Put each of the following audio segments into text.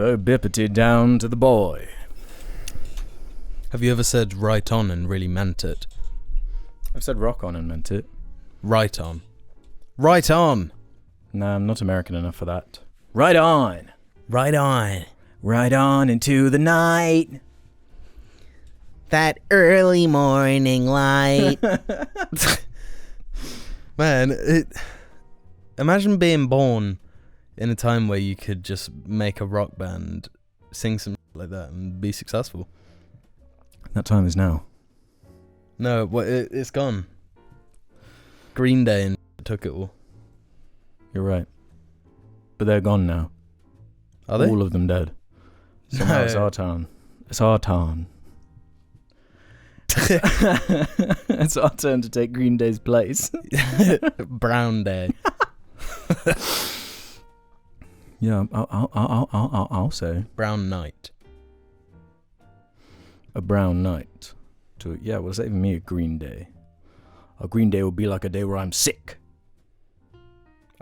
Bo Bippity down to the boy. Have you ever said right on and really meant it? I've said rock on and meant it. Right on. Right on! Nah, I'm not American enough for that. Right on! Right on. Right on into the night. That early morning light. Man, imagine being born in a time where you could just make a rock band, sing some like that, and be successful. That time is now. No, it's gone. Green Day and took it all. You're right. But they're gone now. Are they? All of them dead. So now it's our turn. It's our turn. It's our turn to take Green Day's place. Brown Day. Yeah, I'll say Brown Night. a brown night. What does that even mean? A Green Day. A Green Day will be like a day where I'm sick.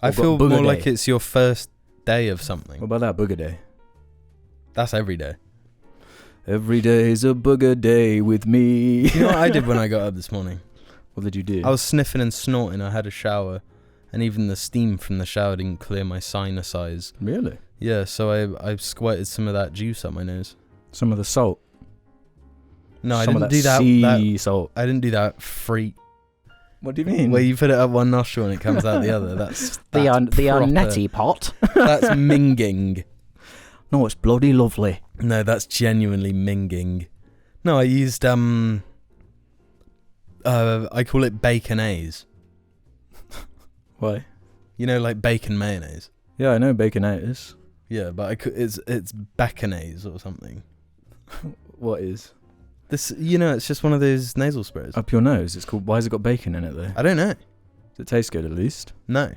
I Or feel Booger more Day. like it's your first day of something. What about that Booger Day? That's every day. Every day's a booger day with me. You know what I did when I got up this morning? What did you do? I was sniffing and snorting. I had a shower, and even the steam from the shower didn't clear my sinus eyes. Really? Yeah, so I squirted some of that juice up my nose. Some of the salt. No, I Some didn't of do that. sea salt. I didn't do that freak What do you mean? where you put it up one nostril and it comes out the other. That's The proper- neti pot. That's minging. No, it's bloody lovely. No, that's genuinely minging. No, I used I call it baconaise. Why? You know, like bacon mayonnaise. Yeah, I know Baconaise. Yeah, but it's baconaise or something. What is? This, you know, it's just one of those nasal sprays. Up your nose. It's called. Why has it got bacon in it though? I don't know. Does it taste good at least? No.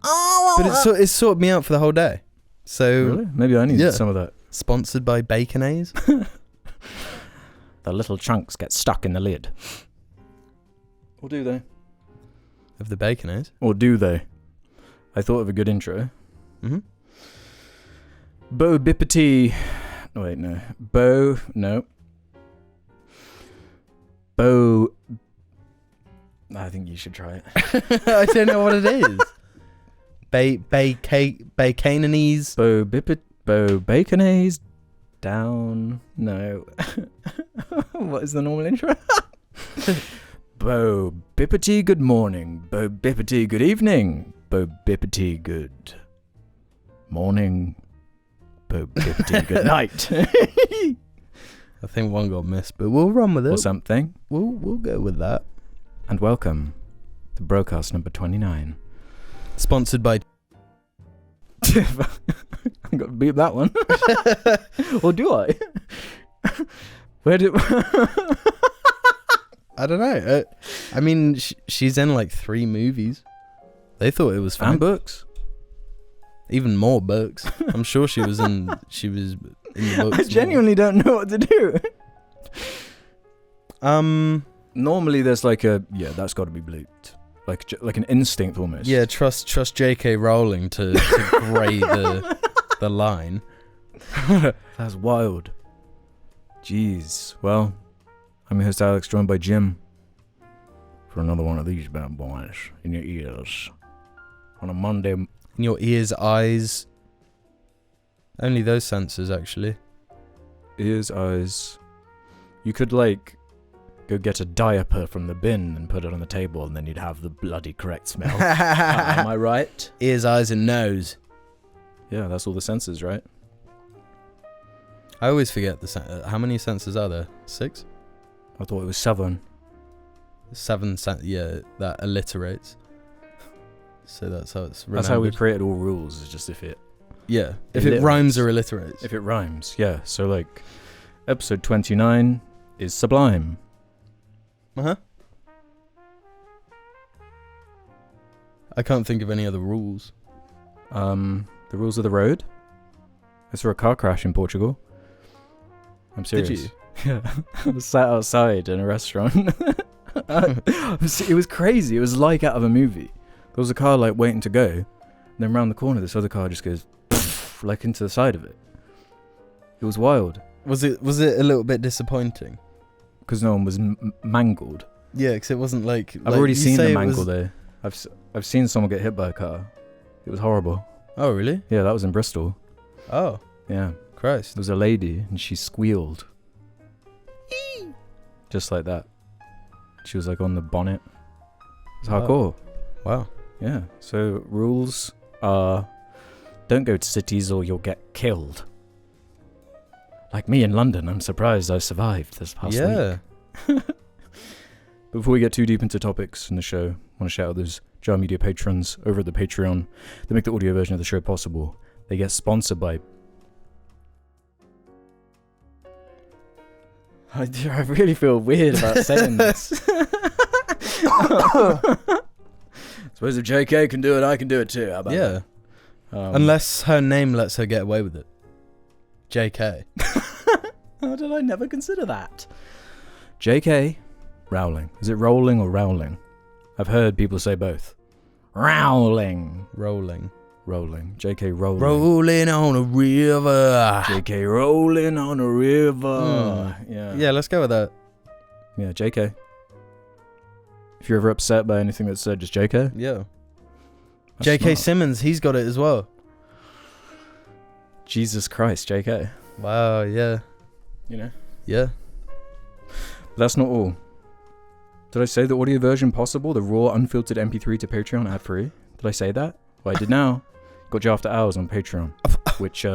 But it's sorted me out for the whole day. So Really? Maybe I need Yeah. some of that. Sponsored by Baconaise. The little chunks get stuck in the lid. Or do they? Of the Baconaise. Or do they? I thought of a good intro. Mm-hmm. Bo Bippity. Oh, wait, no. Bo. No. Bo. I think you should try it. I don't know what it is. Baconanese. Bo Bippit. Bo Baconaise. Down. No. What is the normal intro? Bo Bippity, good morning. Bo Bippity, good evening. Bo Bippity, good morning. Bo Bippity, good night. I think one got missed, but we'll run with it. Or something. We'll go with that. And welcome to broadcast number 29. Sponsored by. I got to beep that one. Or do I? Where did... I don't know. I mean, she's in like 3 movies. They thought it was fun. And books. Even more books. I'm sure she was in the books. I genuinely don't know what to do. more. Normally there's like a... Yeah, that's got to be bleeped. Like an instinct almost. Yeah, trust J.K. Rowling to grade the line. That's wild. Jeez. Well, I'm your host Alex, joined by Jim for another one of these bad boys in your ears on a Monday. In your ears, eyes. Only those senses, actually. Ears, eyes. You could like go get a diaper from the bin and put it on the table, and then you'd have the bloody correct smell. Am I right? Ears, eyes, and nose. Yeah, that's all the senses, right? I always forget how many senses are there? 6? I thought it was 7. 7 yeah, that alliterates. So that's how it's remembered. That's how we created all rules. Is just if it if it rhymes or alliterates. If it rhymes, yeah. So like, episode 29 is Sublime. Uh-huh. I can't think of any other rules. The rules of the road. I saw a car crash in Portugal. I'm serious. Did you? Yeah. I was sat outside in a restaurant. It was crazy. It was like out of a movie. There was a car like waiting to go. And then round the corner, this other car just goes like into the side of it. It was wild. Was it a little bit disappointing? Because no one was mangled. Yeah, because it wasn't like... I've already seen the mangle there. I've seen someone get hit by a car. It was horrible. Oh, really? Yeah, that was in Bristol. Oh. Yeah. Christ. There was a lady and she squealed. Just like that. She was like on the bonnet. It was hardcore. Wow. Yeah. So rules are don't go to cities or you'll get killed. Like me in London, I'm surprised I survived this past week. Before we get too deep into topics in the show, I want to shout out those Jar Media patrons over at the Patreon. They make the audio version of the show possible. They get sponsored by... I really feel weird about saying this. Suppose if JK can do it, I can do it too. How about that? Unless her name lets her get away with it. JK. How did I never consider that? JK Rowling. Is it rolling or rowling? I've heard people say both. Rowling. Rolling. JK rolling. Rolling on a river. JK rolling on a river. Yeah. Yeah, let's go with that. Yeah, JK. If you're ever upset by anything that's said, just JK. Yeah. That's JK smart. Simmons, he's got it as well. Jesus Christ, JK. Wow, yeah. You know? Yeah. But that's not all. Did I say the audio version possible? The raw, unfiltered MP3 to Patreon ad-free? Did I say that? Well, I did now. Got you after hours on Patreon, which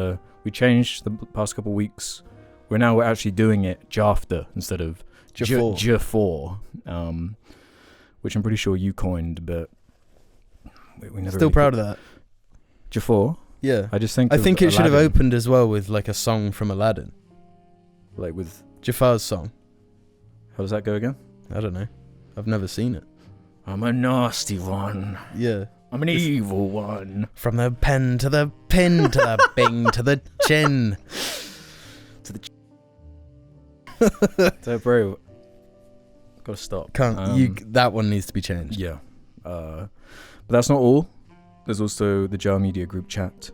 we changed the past couple weeks. We're actually doing it Jafter instead of J4, which I'm pretty sure you coined, but we never. Still proud of that. J4. Yeah. I just think. I think it should have Aladdin, opened as well with like a song from Aladdin. like with Jafar's song. How does that go again? I don't know. I've never seen it. I'm a nasty one. Yeah. I'm an evil one. From the pen to the pin to the bing to the chin. To the So bro, gotta stop. That one needs to be changed. Yeah. But that's not all. There's also the Jar Media group chat,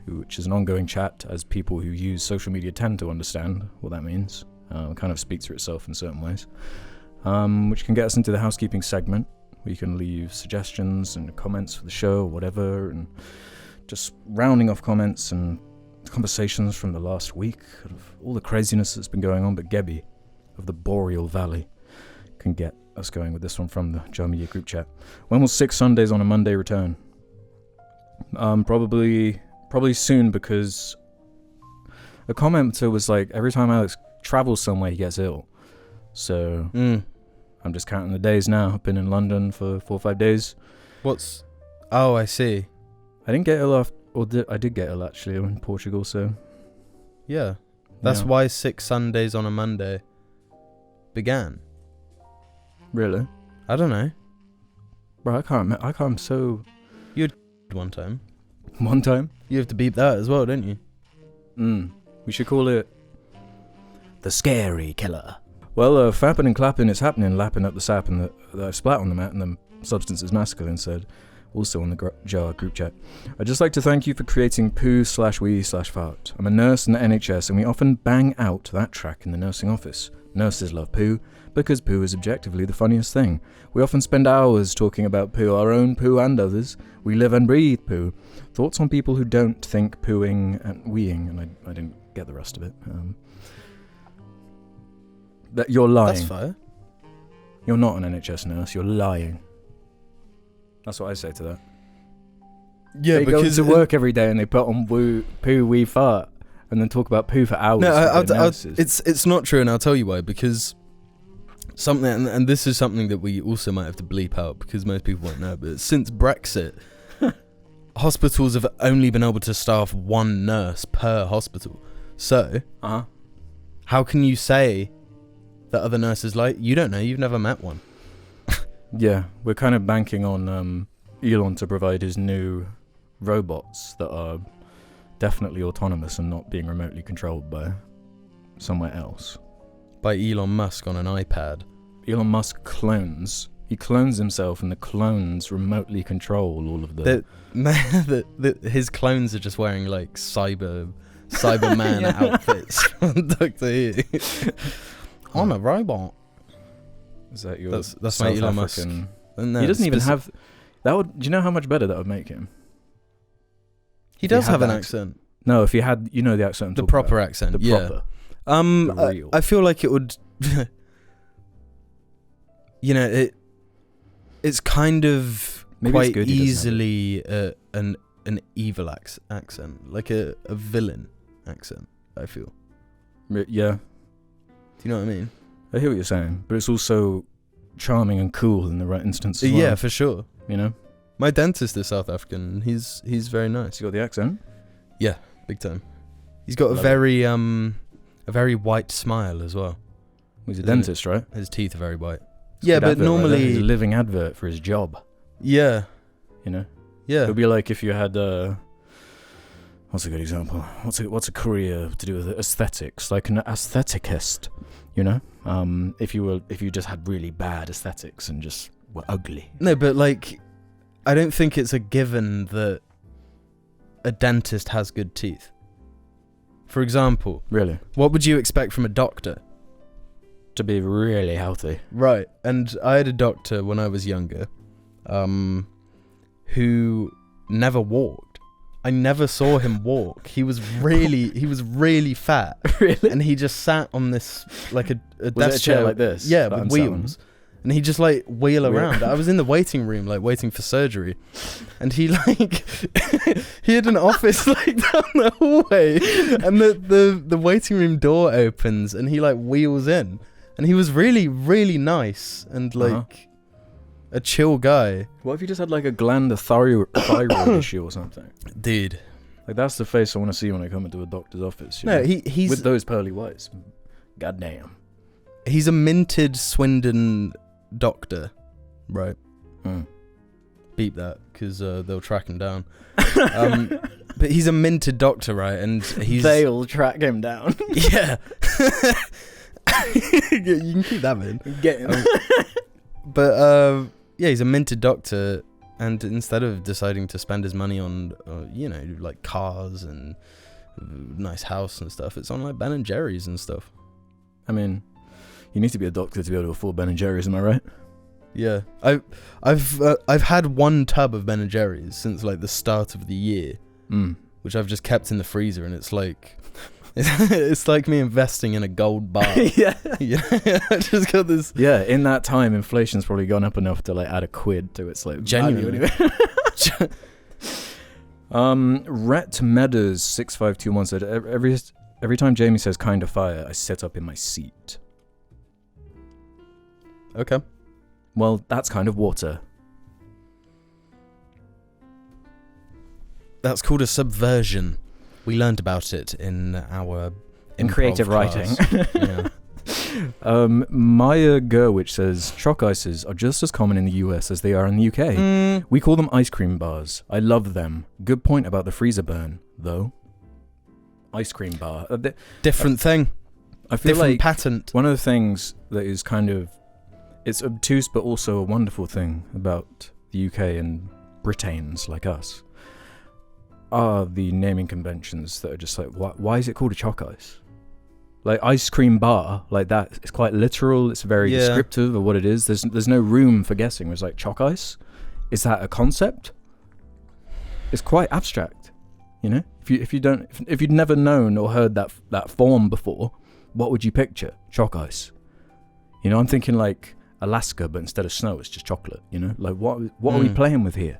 which is an ongoing chat as people who use social media tend to understand what that means. It kind of speaks for itself in certain ways. Which can get us into the housekeeping segment, where you can leave suggestions and comments for the show or whatever, and just rounding off comments and conversations from the last week of all the craziness that's been going on. But Gebby of the Boreal Valley can get us going with this one from the Jar Media group chat. When will 6 Sundays on a Monday return? Probably soon, because a commenter was like, every time Alex travels somewhere he gets ill. So I'm just counting the days now. I've been in London for 4 or 5 days. Oh, I see. I didn't get ill I did get ill actually in Portugal, so Yeah. That's why 6 Sundays on a Monday began. Really? I don't know. Bro, I can't so One time. one time. You have to beep that as well, don't you? We should call it the Scary Killer. Well, fapping and clapping is happening, lapping up the sap and the splat on the mat and the substance is masculine said, also on the Jar group chat. I'd just like to thank you for creating poo/wee/fart. I'm a nurse in the NHS and we often bang out that track in the nursing office. Nurses love poo because poo is objectively the funniest thing. We often spend hours talking about poo, our own poo and others. We live and breathe poo. Thoughts on people who don't think pooing and weeing, and I didn't get the rest of it. That you're lying. That's fair. You're not an NHS nurse, you're lying. That's what I say to that. Yeah, they because go to work every day and they put on poo, wee, fart, and then talk about poo for hours. No, it's not true, and I'll tell you why. Because something, and this is something that we also might have to bleep out because most people won't know. But since Brexit, hospitals have only been able to staff 1 nurse per hospital. So, how can you say that other nurses lie? You don't know. You've never met one. Yeah, we're kind of banking on Elon to provide his new robots that are definitely autonomous and not being remotely controlled by somewhere else. By Elon Musk on an iPad. Elon Musk clones He clones himself, and the clones remotely control all of the... His clones are just wearing like Cyberman outfits from Doctor Who. I'm a robot. Is that your That's my South Elon Musk. African... No, he doesn't even have... That would... Do you know how much better that would make him? He does have an that accent. No, if he had... You know the accent I'm The talking proper about. accent, The yeah. proper. The real. I feel like it would... it's kind of Maybe quite it's good he doesn't have easily an evil accent. Like a villain accent, I feel. Yeah. Do you know what I mean? I hear what you're saying, but it's also charming and cool in the right instance as Yeah, well, for sure. you know? My dentist is South African, and he's very nice. Has he got the accent? Big time. He's got Love a very white smile as well. He's a Isn't it? dentist, right? His teeth are very white. It's a Yeah, good but advert right there. normally... He's a living advert for his job, Yeah, you know? yeah. It would be like if you had... what's a good example? What's a career to do with aesthetics? Like an aestheticist, you know? If you just had really bad aesthetics and just were ugly. No, but like, I don't think it's a given that a dentist has good teeth. For example, Really? what would you expect from a doctor? To be really healthy. Right, and I had a doctor when I was younger, who never walked. I never saw him walk. He was really fat. Really? And he just sat on this, like a Was desk it a chair like this? Yeah, that with I'm sat on? wheels. And he just like wheel Wheel. around. I was in the waiting room, like waiting for surgery. And he like, he had an office like down the hallway. And the waiting room door opens and he like wheels in. And he was really, really nice and like a chill guy. What if you just had like a gland, a thyroid issue or something? Dude. Like that's the face I want to see when I come into a doctor's office. You No, know? he's with those pearly whites. Goddamn. he's a minted Swindon doctor, right? Beep that, because they'll track him down. But he's a minted doctor, right? And They'll track him down. Yeah. You can keep that in. Get him. But yeah, he's a minted doctor, and instead of deciding to spend his money on, like cars and nice house and stuff, it's on like Ben and Jerry's and stuff. I mean, you need to be a doctor to be able to afford Ben and Jerry's. Am I right? Yeah, I've had one tub of Ben and Jerry's since like the start of the year, which I've just kept in the freezer, and it's like it's like me investing in a gold bar. Yeah. I just got this. Yeah, in that time, inflation's probably gone up enough to like add a quid to its like Genuinely. value anyway. Rhett Meadows 6521 said every time Jamie says kind of fire, I sit up in my seat. Okay. Well, that's kind of water. That's called a subversion. We learned about it in our In improv creative class. writing. Yeah. Maya Gerwich says chalk ices are just as common in the US as they are in the UK. We call them ice cream bars. I love them. Good point about the freezer burn, though. Ice cream bar. Different thing. I feel Different like patent. one of the things that is kind of, it's obtuse but also a wonderful thing about the UK and Britains like us are the naming conventions that are just like, why is it called a chalk ice? Like ice cream bar, like that, it's quite literal, it's very descriptive of what it is. There's no room for guessing. It's like chalk ice, is that a concept? It's quite abstract, you know? If you'd never known or heard that form before, what would you picture? Chalk ice. You know, I'm thinking like Alaska, but instead of snow, it's just chocolate, you know? Like what are we playing with here?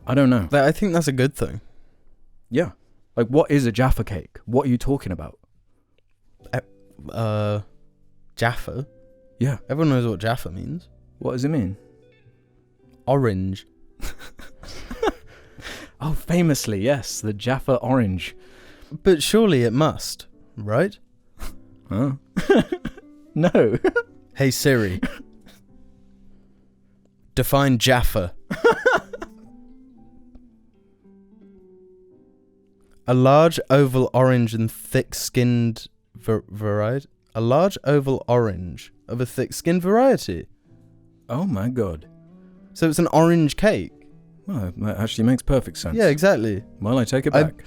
I don't know. I think that's a good thing. Yeah. Like, what is a Jaffa cake? What are you talking about? Jaffa? Yeah. Everyone knows what Jaffa means. What does it mean? Orange. Oh, famously, yes. The Jaffa orange. But surely it must, right? Huh? No. Hey Siri. Define Jaffa. A large oval orange and thick-skinned variety. A large oval orange of a thick-skinned variety. Oh my god. So it's an orange cake. Well, that actually makes perfect sense. Yeah, exactly. Well, I take it back.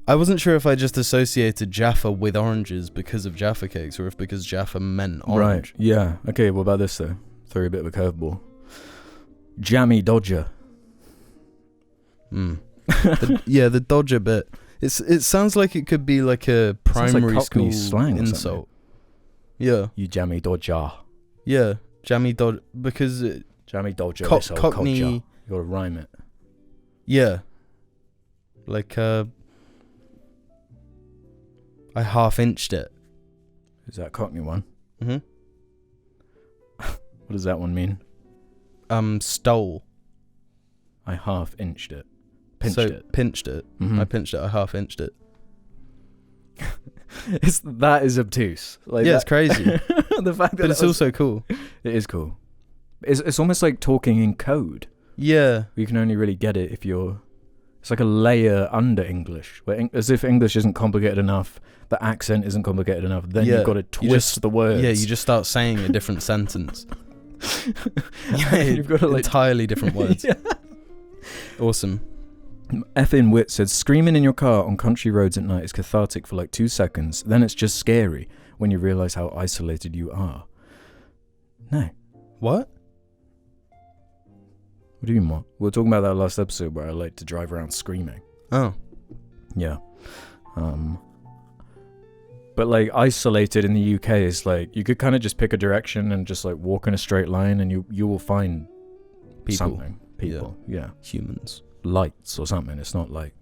I wasn't sure if I just associated Jaffa with oranges because of Jaffa cakes, or if because Jaffa meant orange. Right. Yeah. Okay. What about this though? Throw you a bit of a curveball. Jammy Dodger. The Dodger bit. It sounds like it could be like a primary like school Cockney slang or insult. Yeah. You jammy Dodger. Yeah. Jammy Dodger, because Jammy Dodger. Cockney. Culture. You gotta rhyme it. Yeah. Like I half-inched it. Is that Cockney one? Mm-hmm. What does that one mean? Stole. I half-inched it. Pinched it. Pinched it. Mm-hmm. I pinched it. I half-inched it. That is obtuse. Like yeah, it's crazy. The fact that but it's also cool. It is cool. It's almost like talking in code. Yeah. You can only really get it if you're... It's like a layer under English. As if English isn't complicated enough, the accent isn't complicated enough, then you've got to twist the words. Yeah, you just start saying a different sentence. You've got to entirely different words. Yeah. Awesome. Effin Wit said, screaming in your car on country roads at night is cathartic for like 2 seconds. Then it's just scary when you realise how isolated you are. No. What? What do you mean what? We were talking about that last episode where I like to drive around screaming. Oh. Yeah. But like isolated in the UK is like, you could kind of just pick a direction and just like walk in a straight line and you will find something. People. Yeah. Humans. Lights or something. It's not like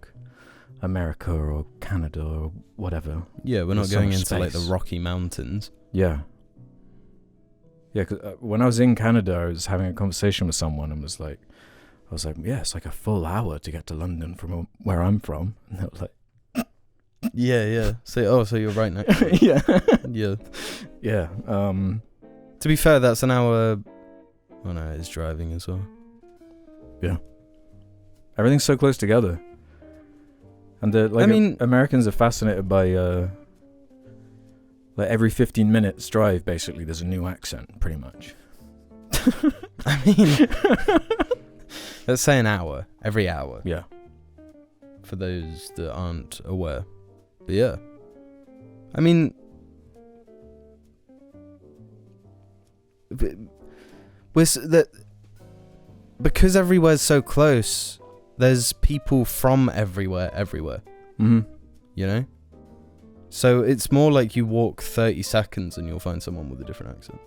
America or Canada or whatever. Yeah, we're not There's so going much into like the space. Rocky Mountains. Yeah. Yeah, cause when I was in Canada, I was having a conversation with someone and I was like, yeah, it's like a full hour to get to London from where I'm from. And they were like, Yeah. So you're right next to it. yeah. Yeah. Yeah. To be fair, that's an hour. Oh no, it's driving as well. Yeah. Everything's so close together. And Americans are fascinated by like every 15 minutes drive, basically, there's a new accent, pretty much. I mean, let's say an hour, every hour. Yeah. For those that aren't aware. But yeah. I mean, because everywhere's so close, there's people from everywhere. Mm-hmm. You know? So it's more like you walk 30 seconds and you'll find someone with a different accent.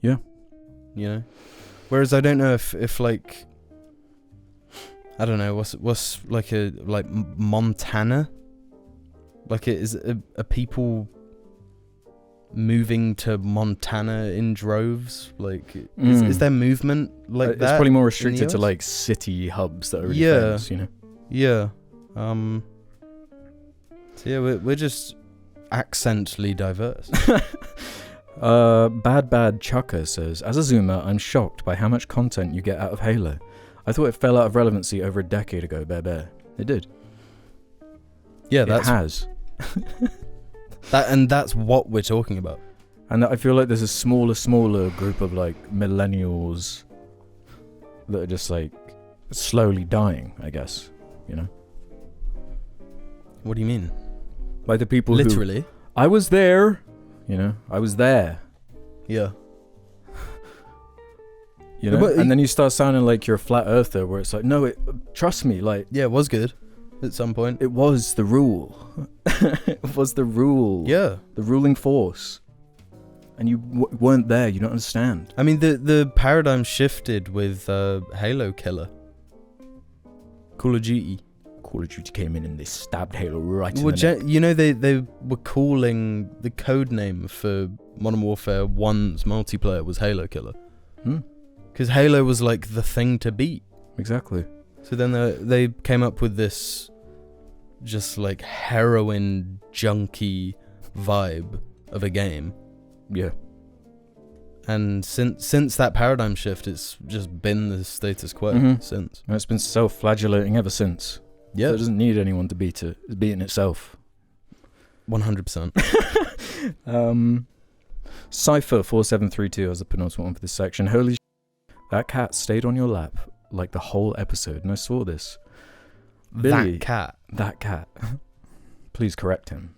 Yeah. You know? Whereas I don't know if like, I don't know, what's like Montana? Like are people moving to Montana in droves? Like, is there movement like that? It's probably more restricted to US? like city hubs that are really famous, you know? Yeah. So yeah, we're just accently diverse. Bad Chucker says, as a zoomer, I'm shocked by how much content you get out of Halo. I thought it fell out of relevancy over a decade ago, Bear. It did. Yeah, It has. That's what we're talking about. And I feel like there's a smaller group of like millennials that are just like slowly dying, I guess, you know? What do you mean? Like the people Literally? I was there, you know? I was there. Yeah. You know? But and then you start sounding like you're a flat earther where it's like, no, trust me, like... Yeah, it was good at some point. It was the rule. It was the rule. Yeah. The ruling force. And you weren't there, you don't understand. I mean, the paradigm shifted with Halo Killer. Call of Duty. Call of Duty came in and they stabbed Halo right in Well, the neck. you know, they were calling the code name for Modern Warfare 1's multiplayer was Halo Killer. Because Halo was like the thing to beat. Exactly. So then they came up with this just like heroin junkie vibe of a game. Yeah. And since that paradigm shift, it's just been the status quo since. And it's been self-flagellating ever since. Yeah. So it doesn't need anyone to beat it. It's beating itself. 100%. Cypher4732 as the penultimate one for this section. Holy that cat stayed on your lap like the whole episode, and I saw this. Billy, that cat. Please correct him.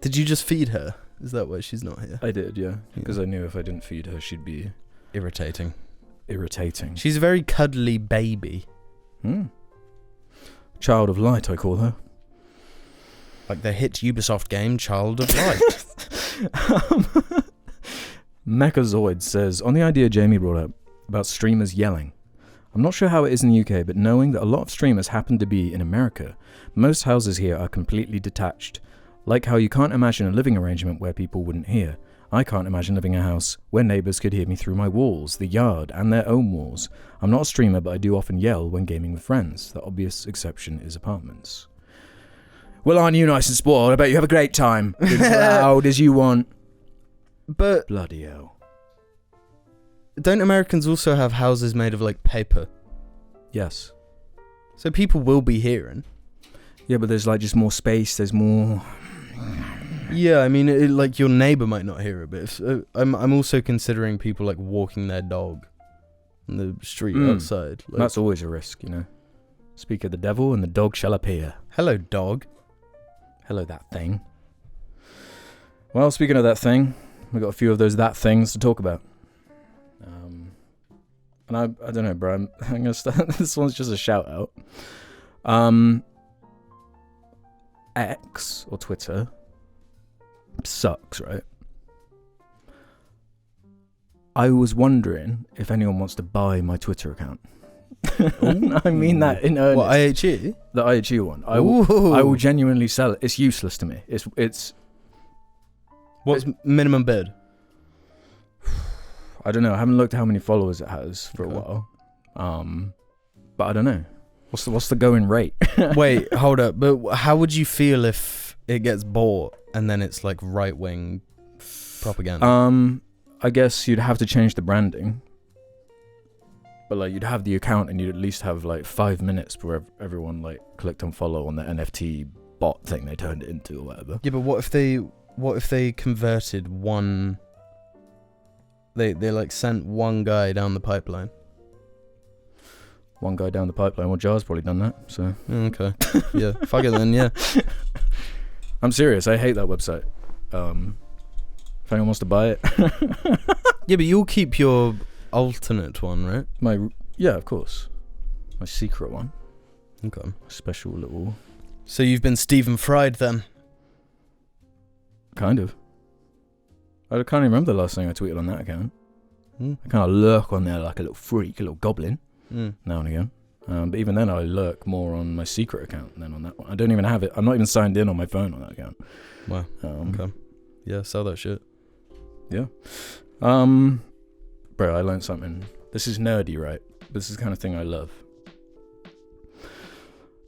Did you just feed her? Is that why she's not here? I did, yeah. Because I knew if I didn't feed her, she'd be irritating. She's a very cuddly baby. Child of Light, I call her. Like the hit Ubisoft game, Child of Light. Mechazoid says, on the idea Jamie brought up about streamers yelling, I'm not sure how it is in the UK, but knowing that a lot of streamers happen to be in America, most houses here are completely detached. Like how you can't imagine a living arrangement where people wouldn't hear. I can't imagine living in a house where neighbours could hear me through my walls, the yard, and their own walls. I'm not a streamer, but I do often yell when gaming with friends. The obvious exception is apartments. Well, aren't you nice and spoiled? I bet you have a great time. As loud as you want. But bloody hell. Don't Americans also have houses made of, like, paper? Yes. So people will be hearing. Yeah, but there's, like, just more space. There's more... Yeah, I mean, like, your neighbour might not hear it, but if, I'm also considering people, like, walking their dog on the street outside. Like, that's always a risk, you know. Speak of the devil and the dog shall appear. Hello, dog. Hello, that thing. Well, speaking of that thing, we've got a few of those that things to talk about. And I don't know, bro. I'm gonna start. This one's just a shout out. X or Twitter sucks, right? I was wondering if anyone wants to buy my Twitter account. I mean that in earnest. What, IHE? The IHE one. I will genuinely sell it. It's useless to me. It's what's minimum bid? I don't know. I haven't looked at how many followers it has for a while. But I don't know. What's the going rate? Wait, hold up. But how would you feel if it gets bought and then it's like right-wing propaganda? I guess you'd have to change the branding. But like you'd have the account and you'd at least have like 5 minutes where everyone like clicked on follow on the NFT bot thing they turned it into or whatever. Yeah, but what if they converted one? They like sent one guy down the pipeline. One guy down the pipeline. Well, Jar's probably done that. So okay, yeah, fuck it then. Yeah, I'm serious. I hate that website. If anyone wants to buy it, yeah, but you'll keep your alternate one, right? Yeah, of course. My secret one. Okay. Special little. So you've been Stephen Fried then? Kind of. I can't even remember the last thing I tweeted on that account. I kind of lurk on there like a little freak, a little goblin, now and again. But even then, I lurk more on my secret account than on that one. I don't even have it. I'm not even signed in on my phone on that account. Wow. Okay. Yeah, sell that shit. Yeah. Bro, I learned something. This is nerdy, right? This is the kind of thing I love.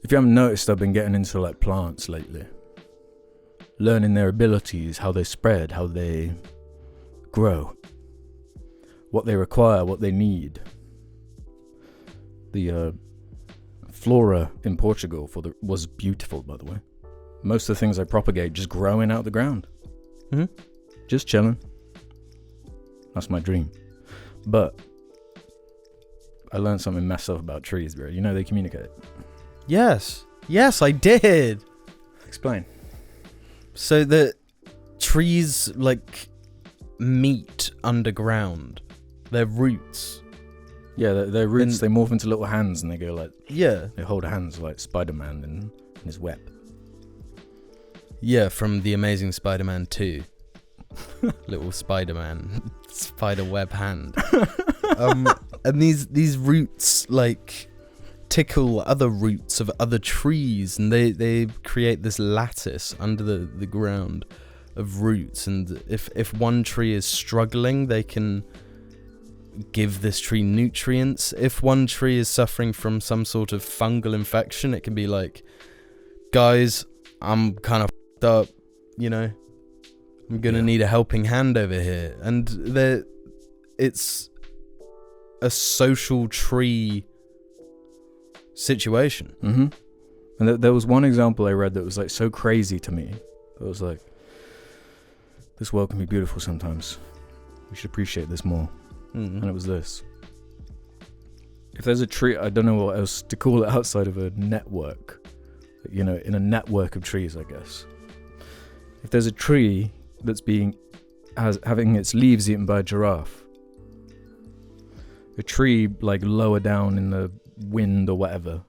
If you haven't noticed, I've been getting into like plants lately. Learning their abilities, how they spread, how they grow, what they require, what they need. The flora in Portugal was beautiful, by the way. Most of the things I propagate just growing out of the ground. Just chilling. That's my dream. But I learned something messed up about trees, bro. You know they communicate. Yes, I did. Explain. So the trees like meet underground. Their roots. Yeah, their roots, they morph into little hands and they go like... Yeah. They hold hands like Spider-Man and his web. Yeah, from The Amazing Spider-Man 2. Little Spider-Man. Spider web hand. And these roots like tickle other roots of other trees and they create this lattice under the ground of roots, and if one tree is struggling they can give this tree nutrients. If one tree is suffering from some sort of fungal infection, it can be like, guys, I'm kind of f***ed up, you know, I'm gonna need a helping hand over here. And it's a social tree situation. And there was one example I read that was like so crazy to me. It was like, this world can be beautiful sometimes. We should appreciate this more. And it was this. If there's a tree, I don't know what else to call it outside of a network. You know, in a network of trees, I guess. If there's a tree that's having its leaves eaten by a giraffe, a tree like lower down in the wind or whatever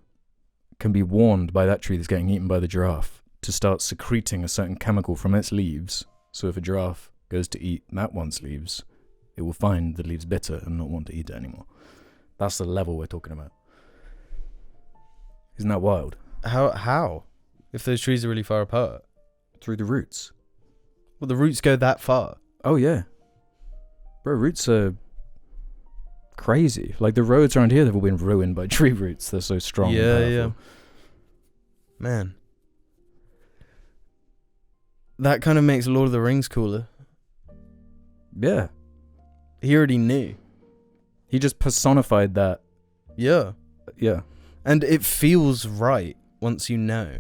can be warned by that tree that's getting eaten by the giraffe to start secreting a certain chemical from its leaves. So if a giraffe goes to eat that one's leaves, it will find the leaves bitter and not want to eat it anymore. That's the level we're talking about. Isn't that wild? How? If those trees are really far apart? Through the roots. Well, the roots go that far. Oh, yeah. Bro, roots are crazy. Like, the roads around here, they've all been ruined by tree roots. They're so strong. Yeah, and yeah. Man. That kind of makes Lord of the Rings cooler. Yeah. He already knew. He just personified that. Yeah. Yeah. And it feels right once you know.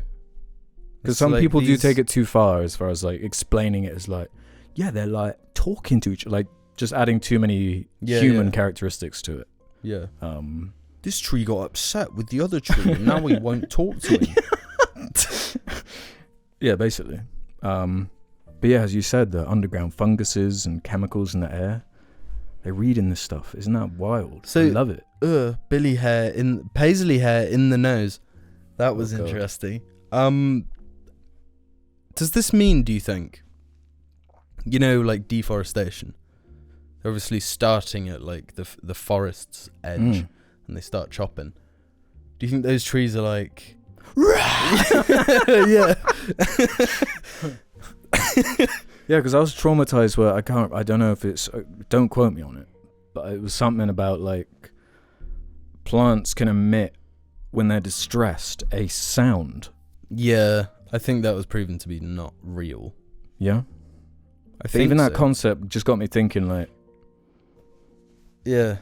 Because some people do take it too far as like explaining it as like, yeah, they're like talking to each other, like just adding too many human characteristics to it. Yeah. This tree got upset with the other tree and now we won't talk to him. Yeah, basically. But yeah, as you said, the underground funguses and chemicals in the air, they read in this stuff. Isn't that wild? So, I love it. Paisley hair in the nose. That was God. interesting. Does this mean, do you think, you know, like deforestation? They're obviously starting at like the forest's edge and they start chopping. Do you think those trees are like... Yeah. Yeah, because I was traumatized where I don't know if it's, don't quote me on it, but it was something about like plants can emit, when they're distressed, a sound. Yeah, I think that was proven to be not real. Yeah? I think even that so. concept just got me thinking like... Yeah.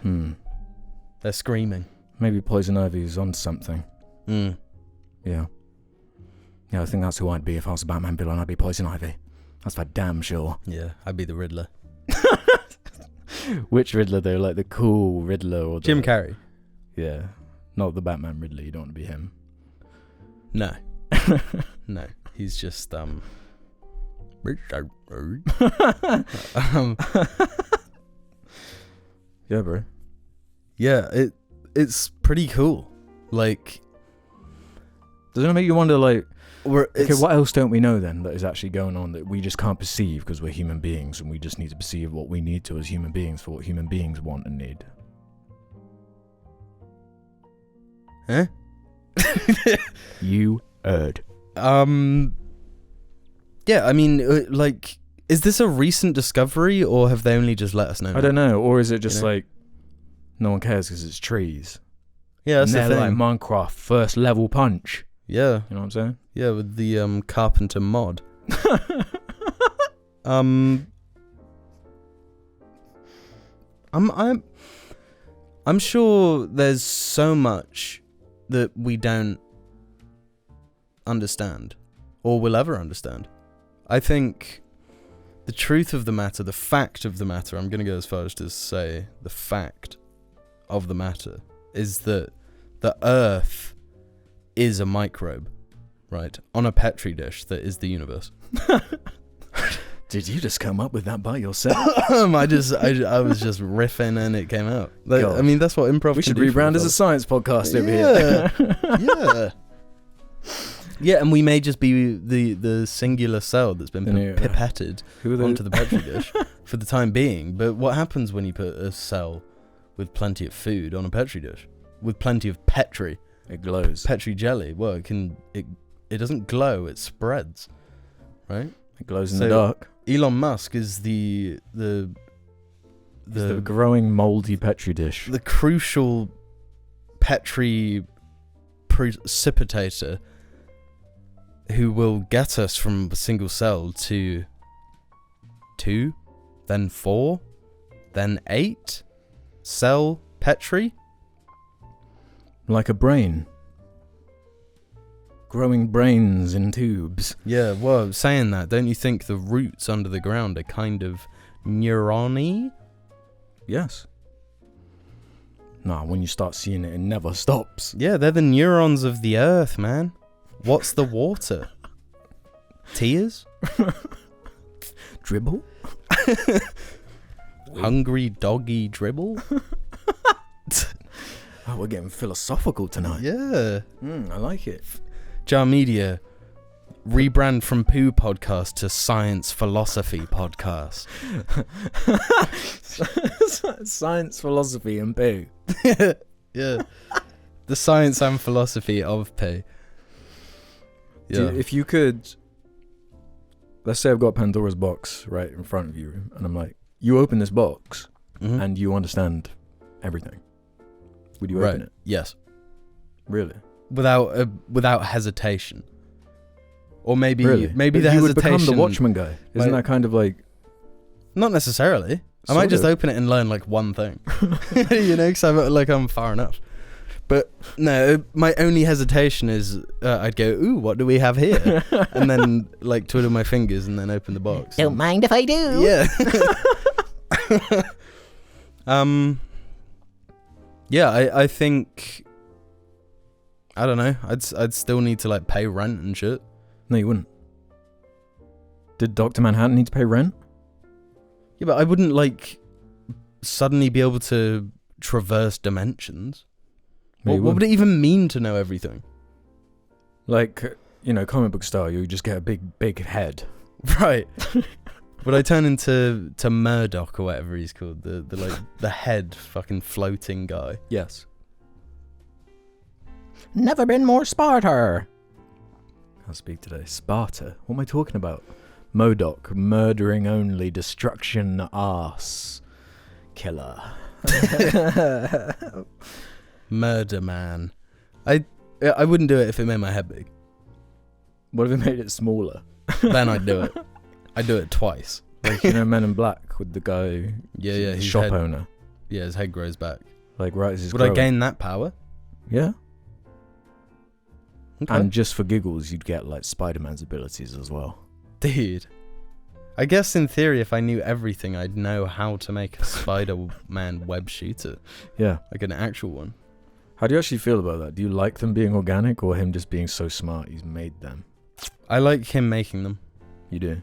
They're screaming. Maybe poison ivy is on something. Yeah. Yeah, I think that's who I'd be if I was a Batman villain. I'd be poison ivy. That's for damn sure. Yeah, I'd be the Riddler. Which Riddler though? Like the cool Riddler or Jim Carrey? Yeah. Not the Batman Riddler. You don't want to be him. No. No. He's just Yeah, bro. Yeah, it's pretty cool. Like, doesn't it make you wonder, like, okay, what what else don't we know then that is actually going on that we just can't perceive because we're human beings and we just need to perceive what we need to as human beings for what human beings want and need? Huh? You heard. Yeah, I mean, like, is this a recent discovery or have they only just let us know? I don't know. Or is it just You know? like, no one cares because it's trees? Yeah, that's and the they're thing. like Minecraft first level punch. Yeah. You know what I'm saying? Yeah, with the carpenter mod. I'm sure there's so much that we don't understand or will ever understand. I think the truth of the matter, the fact of the matter, I'm going to go as far as to say the fact of the matter is that the Earth is a microbe, right? On a petri dish that is the universe. Did you just come up with that by yourself? I was just riffing and it came out. Like, I mean, that's what improv. We should can do for rebrand a as a fella. science podcast over here. Yeah. Yeah, and we may just be the singular cell that's been pipetted onto the petri dish for the time being. But what happens when you put a cell with plenty of food on a petri dish with plenty of petri? It glows. Petri jelly. Well, it doesn't glow. It spreads, right? It glows in the dark. Elon Musk is the growing moldy petri dish. The crucial petri precipitator who will get us from a single cell to 2, then 4, then 8 cell petri. Like a brain. growing brains in tubes. Yeah, well, saying that, don't you think the roots under the ground are kind of neurony? Yes. Nah, when you start seeing it, it never stops. Yeah, they're the neurons of the earth, man. What's the water? Tears? Dribble? Hungry doggy dribble? Oh, we're getting philosophical tonight. Yeah. I like it. Jar Media, rebrand from Poo Podcast to Science Philosophy Podcast. Science, philosophy, and poo. Yeah. The science and philosophy of poo. Yeah. If you could, let's say I've got Pandora's box right in front of you, and I'm like, you open this box, and you understand everything. Would you open it? Yes. Really? Without hesitation. Or maybe Really? maybe But the you hesitation. would become the Watchman guy. Isn't like- that kind of like? Not necessarily. I might just open it and learn like one thing. You know, because I'm far enough. But no, my only hesitation is I'd go, ooh, what do we have here? And then like twiddle my fingers and then open the box. Don't mind if I do. Yeah. Yeah, I think, I don't know. I'd still need to like pay rent and shit. No, you wouldn't. Did Dr. Manhattan need to pay rent? Yeah, but I wouldn't like suddenly be able to traverse dimensions. No, you What would wouldn't. it even mean to know everything? Like, you know, comic book style, you just get a big head. Right. Would I turn into Murdoch or whatever he's called? The head fucking floating guy. Yes. Never been more Sparta. I'll speak today. Sparta. What am I talking about? Modoc. Murdering only. Destruction. Arse. Killer. Murder man. I wouldn't do it if it made my head big. What if it made it smaller? Then I'd do it. I'd do it twice. Like, you know, Men in Black with the guy, Yeah, yeah. the His shop head, owner. yeah, his head grows back. Like, right as he's Would I growing. gain that power? Yeah. Okay. And just for giggles, you'd get, like, Spider-Man's abilities as well. Dude. I guess in theory, if I knew everything, I'd know how to make a Spider-Man web shooter. Yeah. Like an actual one. How do you actually feel about that? Do you like them being organic or him just being so smart he's made them? I like him making them. You do?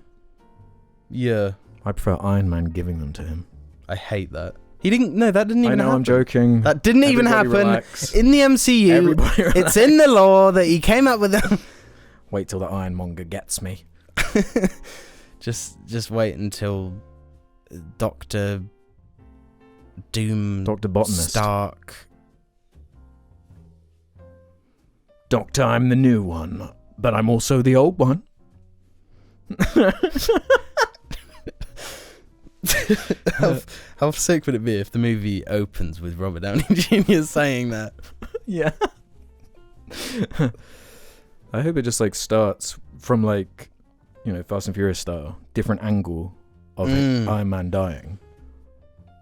Yeah. I prefer Iron Man giving them to him. I hate that. He didn't... No, that didn't even I know, happen. I'm joking. That didn't even Everybody happen. relax. In the MCU, Everybody relax. it's in the law that he came up with them. Wait till the Ironmonger gets me. Just wait until Dr. Doom Dr. Botanist. Stark. Doctor, I'm the new one, but I'm also the old one. How sick would it be if the movie opens with Robert Downey Jr. saying that? Yeah. I hope it just like starts from like, you know, Fast and Furious style, different angle of it, Iron Man dying.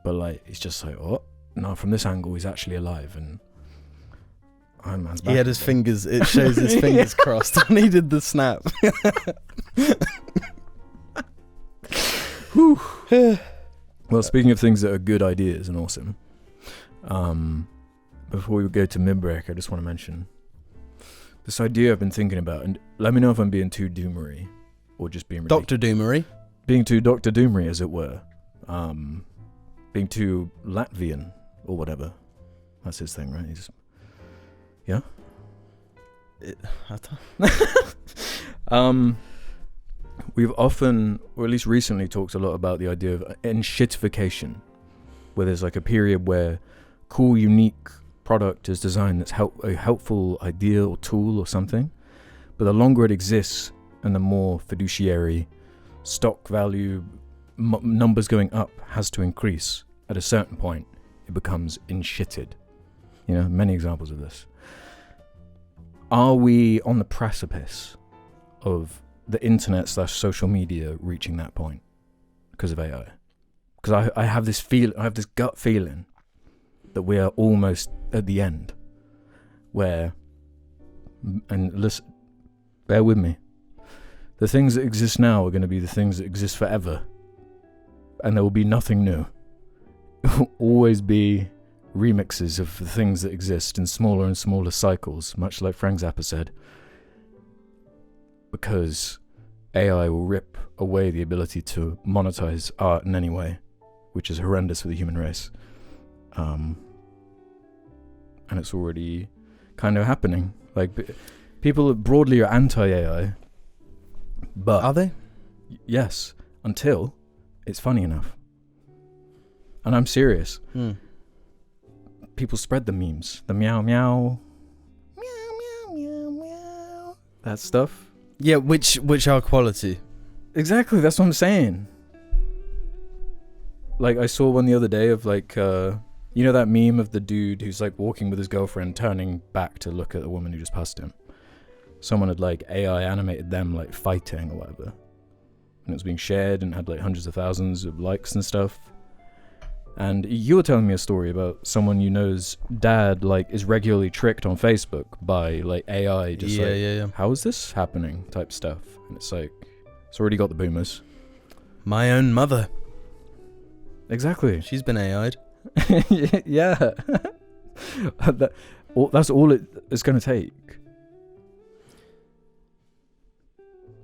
But like, it's just like, oh, no, from this angle he's actually alive and Iron Man's back. He had his fingers, it shows his fingers crossed and he did the snap. Well, speaking of things that are good ideas and awesome, before we go to mid-break, I just want to mention this idea I've been thinking about, and let me know if I'm being too doomery or just being ridiculous. Dr. Doomery. Being too Dr. Doomery, as it were. Being too Latvian or whatever. That's his thing, right? He's... Yeah? We've often, or at least recently, talked a lot about the idea of enshittification, where there's like a period where cool, unique product is designed that's a helpful idea or tool or something, but the longer it exists and the more fiduciary stock value numbers going up has to increase. At a certain point, it becomes enshitted. You know, many examples of this. Are we on the precipice of the internet / social media reaching that point because of AI? Because I have this gut feeling that we are almost at the end, where, and listen, bear with me. The things that exist now are going to be the things that exist forever. And there will be nothing new. It will always be remixes of the things that exist in smaller and smaller cycles, much like Frank Zappa said. Because AI will rip away the ability to monetize art in any way, which is horrendous for the human race. And it's already kind of happening. Like, people broadly are anti-AI, but... Are they? Yes, until it's funny enough. And I'm serious. People spread the memes. The meow meow. Meow meow meow meow. That stuff. Yeah, which are quality. Exactly, that's what I'm saying. Like, I saw one the other day of like, you know that meme of the dude who's like walking with his girlfriend, turning back to look at the woman who just passed him. Someone had like AI animated them like fighting or whatever. And it was being shared and had like hundreds of thousands of likes and stuff. And you were telling me a story about someone you know's dad like is regularly tricked on Facebook by like AI, just how is this happening type stuff. And it's like, it's already got the boomers. My own mother. Exactly. She's been AI'd. Yeah. That's all it's going to take.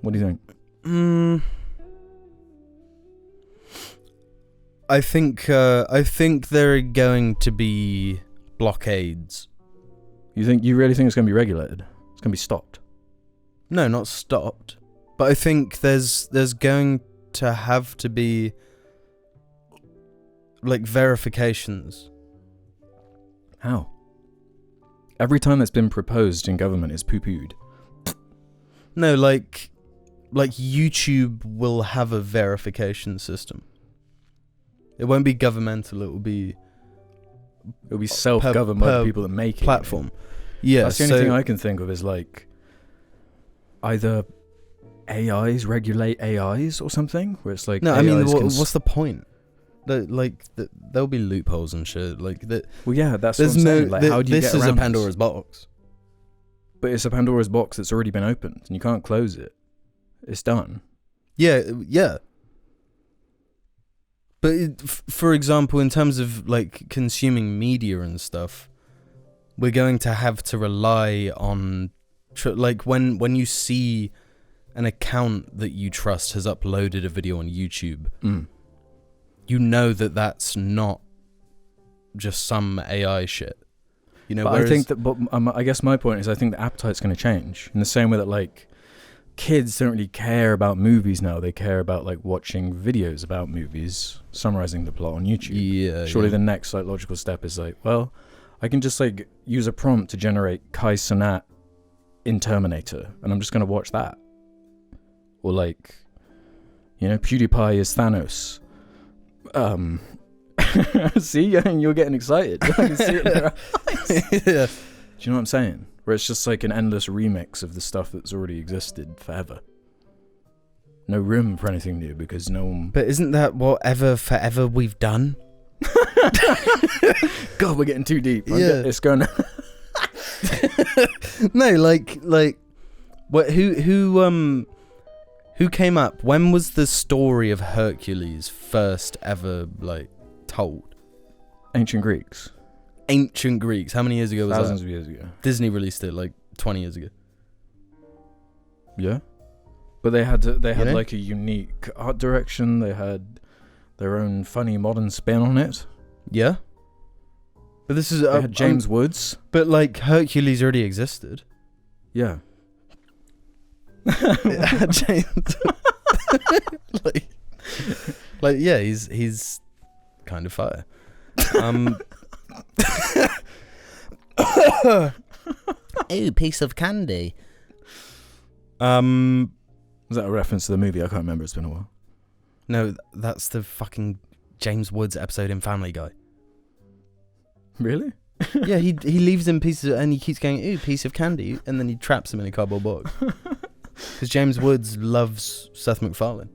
What do you think? I think there are going to be blockades. You really think it's going to be regulated? It's going to be stopped? No, not stopped. But I think there's going to have to be like verifications. How? Every time that's been proposed in government is poo-pooed. No, like YouTube will have a verification system. It won't be governmental. It'll be self-governed by the people that make it. Platform. Yeah. That's the only thing I can think of is like either AIs regulate AIs or something, where it's like no. I mean, what's the point? There'll be loopholes and shit like that. Well, yeah, that's what I'm saying. Like, how do you get around this? This is a Pandora's box. But it's a Pandora's box that's already been opened, and you can't close it. It's done. Yeah. But for example, in terms of like consuming media and stuff, we're going to have to rely on like when you see an account that you trust has uploaded a video on YouTube, you know that that's not just some AI shit. You know, but I think that. But I guess my point is, I think the appetite's going to change in the same way that like kids don't really care about movies now. They care about like watching videos about movies, summarizing the plot on YouTube. Yeah. Surely the next like logical step is like, well, I can just like use a prompt to generate Kai Cenat in Terminator, and I'm just going to watch that. Or like, you know, PewDiePie is Thanos. See, you're getting excited. I can see it in your eyes. Yeah. Do you know what I'm saying? Where it's just like an endless remix of the stuff that's already existed forever. No room for anything new because no one... But isn't that whatever forever we've done? God, we're getting too deep. Yeah. It's going... No, like what? Who came up? When was the story of Hercules first ever like told? Ancient Greeks. Ancient Greeks. How many years ago was that? Thousands of years ago. Disney released it like 20 years ago. Yeah, but they had like a unique art direction. They had their own funny modern spin on it. Yeah, but this is they had James Woods. But like Hercules already existed. Yeah. James. like yeah, he's kind of fire. Ooh, piece of candy. Was that a reference to the movie? I can't remember. It's been a while. No, that's the fucking James Woods episode in Family Guy. Really? Yeah, he leaves him pieces and he keeps going, ooh, piece of candy, and then he traps him in a cardboard box. Because James Woods loves Seth MacFarlane.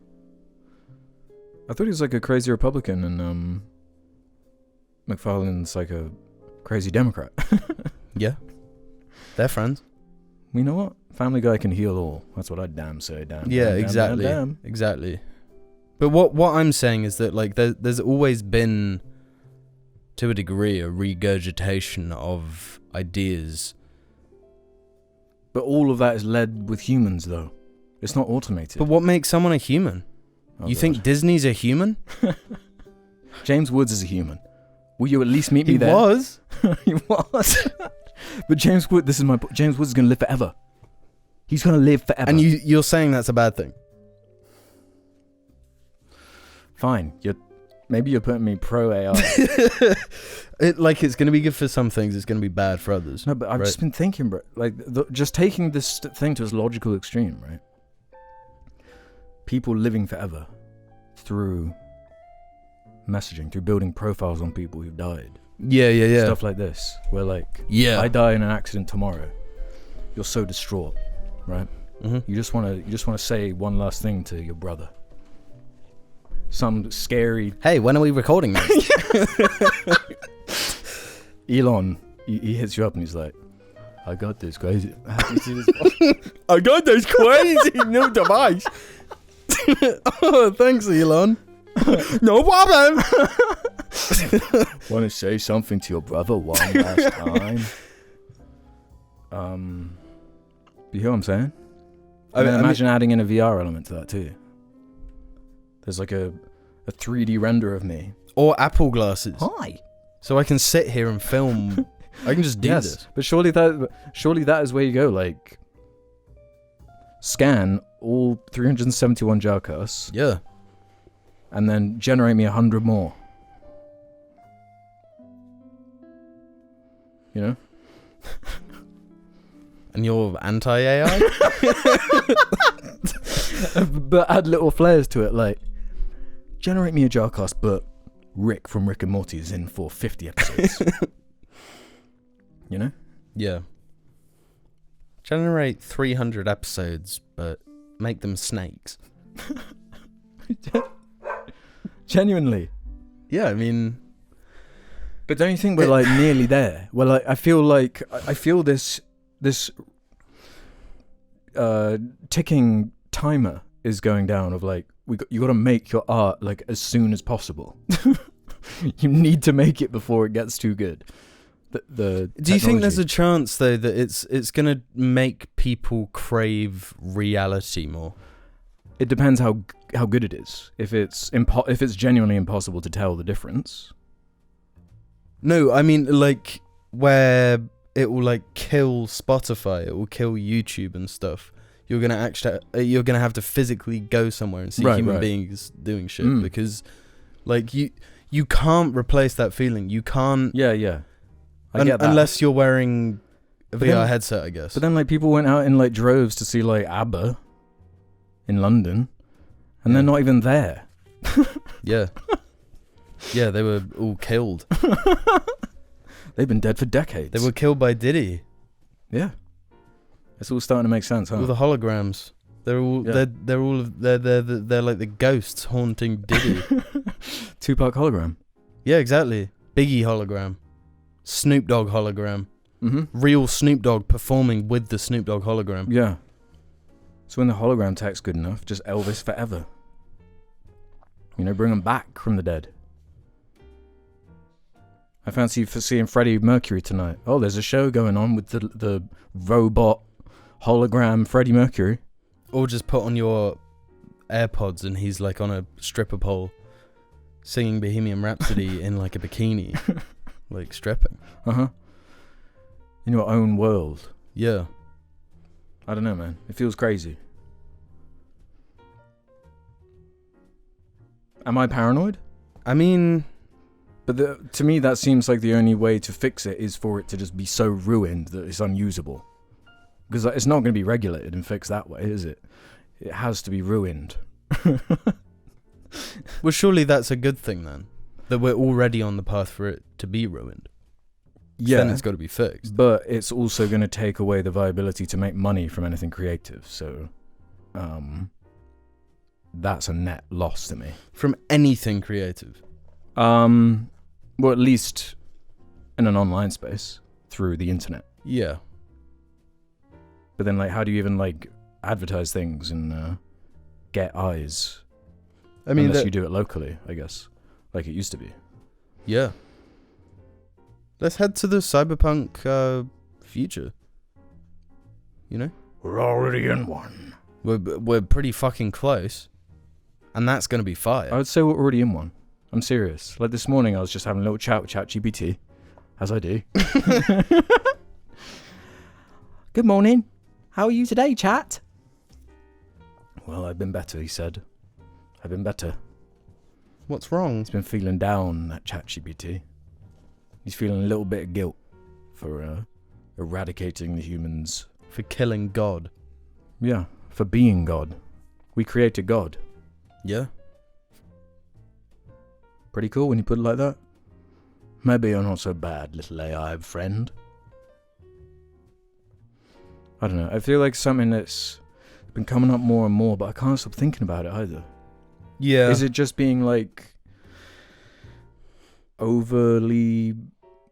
I thought he was like a crazy Republican and MacFarlane's like a crazy Democrat. Yeah. They're friends. You know what? Family Guy can heal all. That's what I damn say. Damn. Yeah, damn, exactly. Damn. Exactly. But what I'm saying is that like there's always been, to a degree, a regurgitation of ideas. But all of that is led with humans, though. It's not automated. But what makes someone a human? Oh, You God. think Disney's a human? James Woods is a human. Will you at least meet me there? Was. He was. But James Woods, this is my point. James Woods is going to live forever. He's going to live forever. And you're saying that's a bad thing? Fine. Maybe you're putting me pro AI. It's going to be good for some things. It's going to be bad for others. No, but I've just been thinking, bro. Like, just taking this thing to its logical extreme, right? People living forever through messaging, through building profiles on people who've died. Yeah. Stuff like this, where like, I die in an accident tomorrow. You're so distraught, right? Mm-hmm. You just want to say one last thing to your brother. Some scary. Hey, when are we recording this? Elon, he hits you up and he's like, I got this crazy. I got this crazy new device. Oh, thanks, Elon. No problem. Want to say something to your brother one last time? You hear what I'm saying? Imagine adding in a VR element to that too. There's like a 3D render of me. Or Apple glasses. Hi. So I can sit here and film. I can just do this. But surely that is where you go. Like, scan all 371 JARChives. Yeah. And then generate me 100 more. You know? And you're anti-AI? But add little flares to it, like, generate me a JARChived, but Rick from Rick and Morty is in for 50 episodes. You know? Yeah. Generate 300 episodes, but make them snakes. Genuinely. Yeah, I mean... But don't you think we're like nearly there? Well, like, I feel this ticking timer is going down of like, you got to make your art like as soon as possible. You need to make it before it gets too good. Do you think there's a chance though that it's gonna make people crave reality more? It depends how good it is. If it's genuinely impossible to tell the difference. No, I mean like where it will like kill Spotify, it will kill YouTube and stuff. You're gonna have to physically go somewhere and see human beings doing shit because like you can't replace that feeling. You can't. Yeah. I get that. Unless you're wearing a VR headset, I guess. But then like people went out in like droves to see like ABBA in London, and they're not even there. Yeah. Yeah, they were all killed. They've been dead for decades. They were killed by Diddy. Yeah. It's all starting to make sense, huh? All the holograms. They're all they're like the ghosts haunting Diddy. Tupac hologram. Yeah, exactly. Biggie hologram. Snoop Dogg hologram. Mm-hmm. Real Snoop Dogg performing with the Snoop Dogg hologram. Yeah. So when the hologram tech's good enough, just Elvis forever. You know, bring him back from the dead. I fancy seeing Freddie Mercury tonight. Oh, there's a show going on with the robot hologram Freddie Mercury. Or just put on your AirPods and he's like on a stripper pole singing Bohemian Rhapsody in like a bikini. Like stripping. Uh-huh. In your own world. Yeah. I don't know, man. It feels crazy. Am I paranoid? I mean... But to me, that seems like the only way to fix it is for it to just be so ruined that it's unusable. Because it's not going to be regulated and fixed that way, is it? It has to be ruined. Well, surely that's a good thing then. That we're already on the path for it to be ruined. Yeah. Then it's got to be fixed. But it's also going to take away the viability to make money from anything creative. So, that's a net loss to me. From anything creative? Well, at least in an online space through the internet. Yeah. But then, like, how do you even, like, advertise things and get eyes? I mean, unless you do it locally, I guess, like it used to be. Yeah. Let's head to the cyberpunk future. You know? We're already in one. We're pretty fucking close. And that's going to be fire. I would say we're already in one. I'm serious. Like this morning, I was just having a little chat with ChatGPT, as I do. Good morning. How are you today, chat? Well, I've been better, he said. I've been better. What's wrong? He's been feeling down, that ChatGPT. He's feeling a little bit of guilt for eradicating the humans. For killing God. Yeah, for being God. We created God. Yeah. Pretty cool when you put it like that. Maybe you're not so bad, little AI friend. I don't know. I feel like something that's been coming up more and more, but I can't stop thinking about it either. Yeah. Is it just being like overly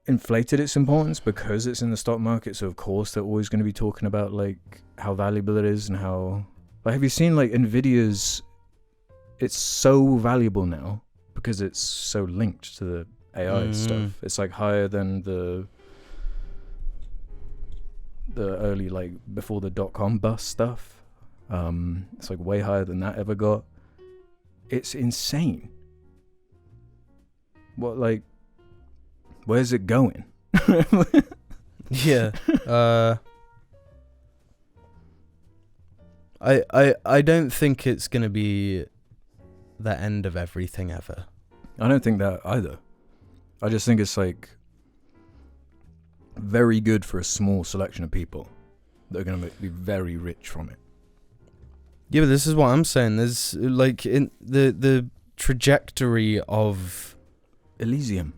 inflated its importance because it's in the stock market? So of course they're always going to be talking about like how valuable it is and how. Like, have you seen like Nvidia's? It's so valuable now because it's so linked to the AI stuff. It's like higher than the early, like before the .com bust stuff. It's like way higher than that ever got. It's insane. What, like, where's it going? Yeah. I don't think it's gonna be the end of everything ever. I don't think that either. I just think it's like very good for a small selection of people that are going to be very rich from it. Yeah, but this is what I'm saying. There's like in the trajectory of Elysium.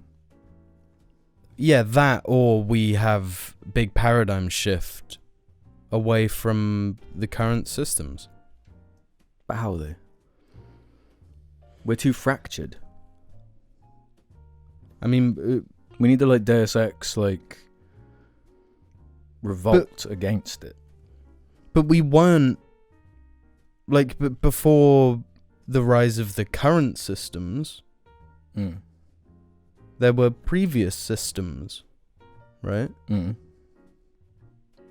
Yeah, that, or we have big paradigm shift away from the current systems. But how though? We're too fractured. I mean, we need to like Deus Ex, like revolt against it. But we weren't like before the rise of the current systems. There were previous systems, right? And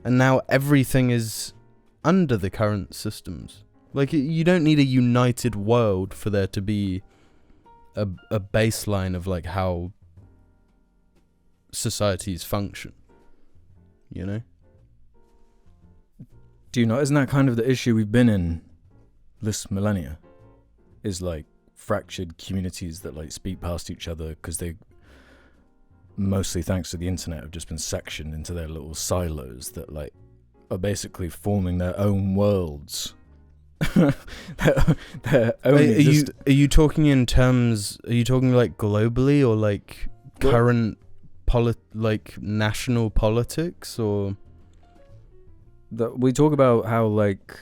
now everything is under the current systems. Like, you don't need a united world for there to be a baseline of, like, how societies function. You know? Do you know, isn't that kind of the issue we've been in this millennia? Is, like, fractured communities that, like, speak past each other because they, mostly thanks to the internet, have just been sectioned into their little silos that, like, are basically forming their own worlds. Are you talking in terms? Are you talking like globally or like current like national politics, or? We talk about how like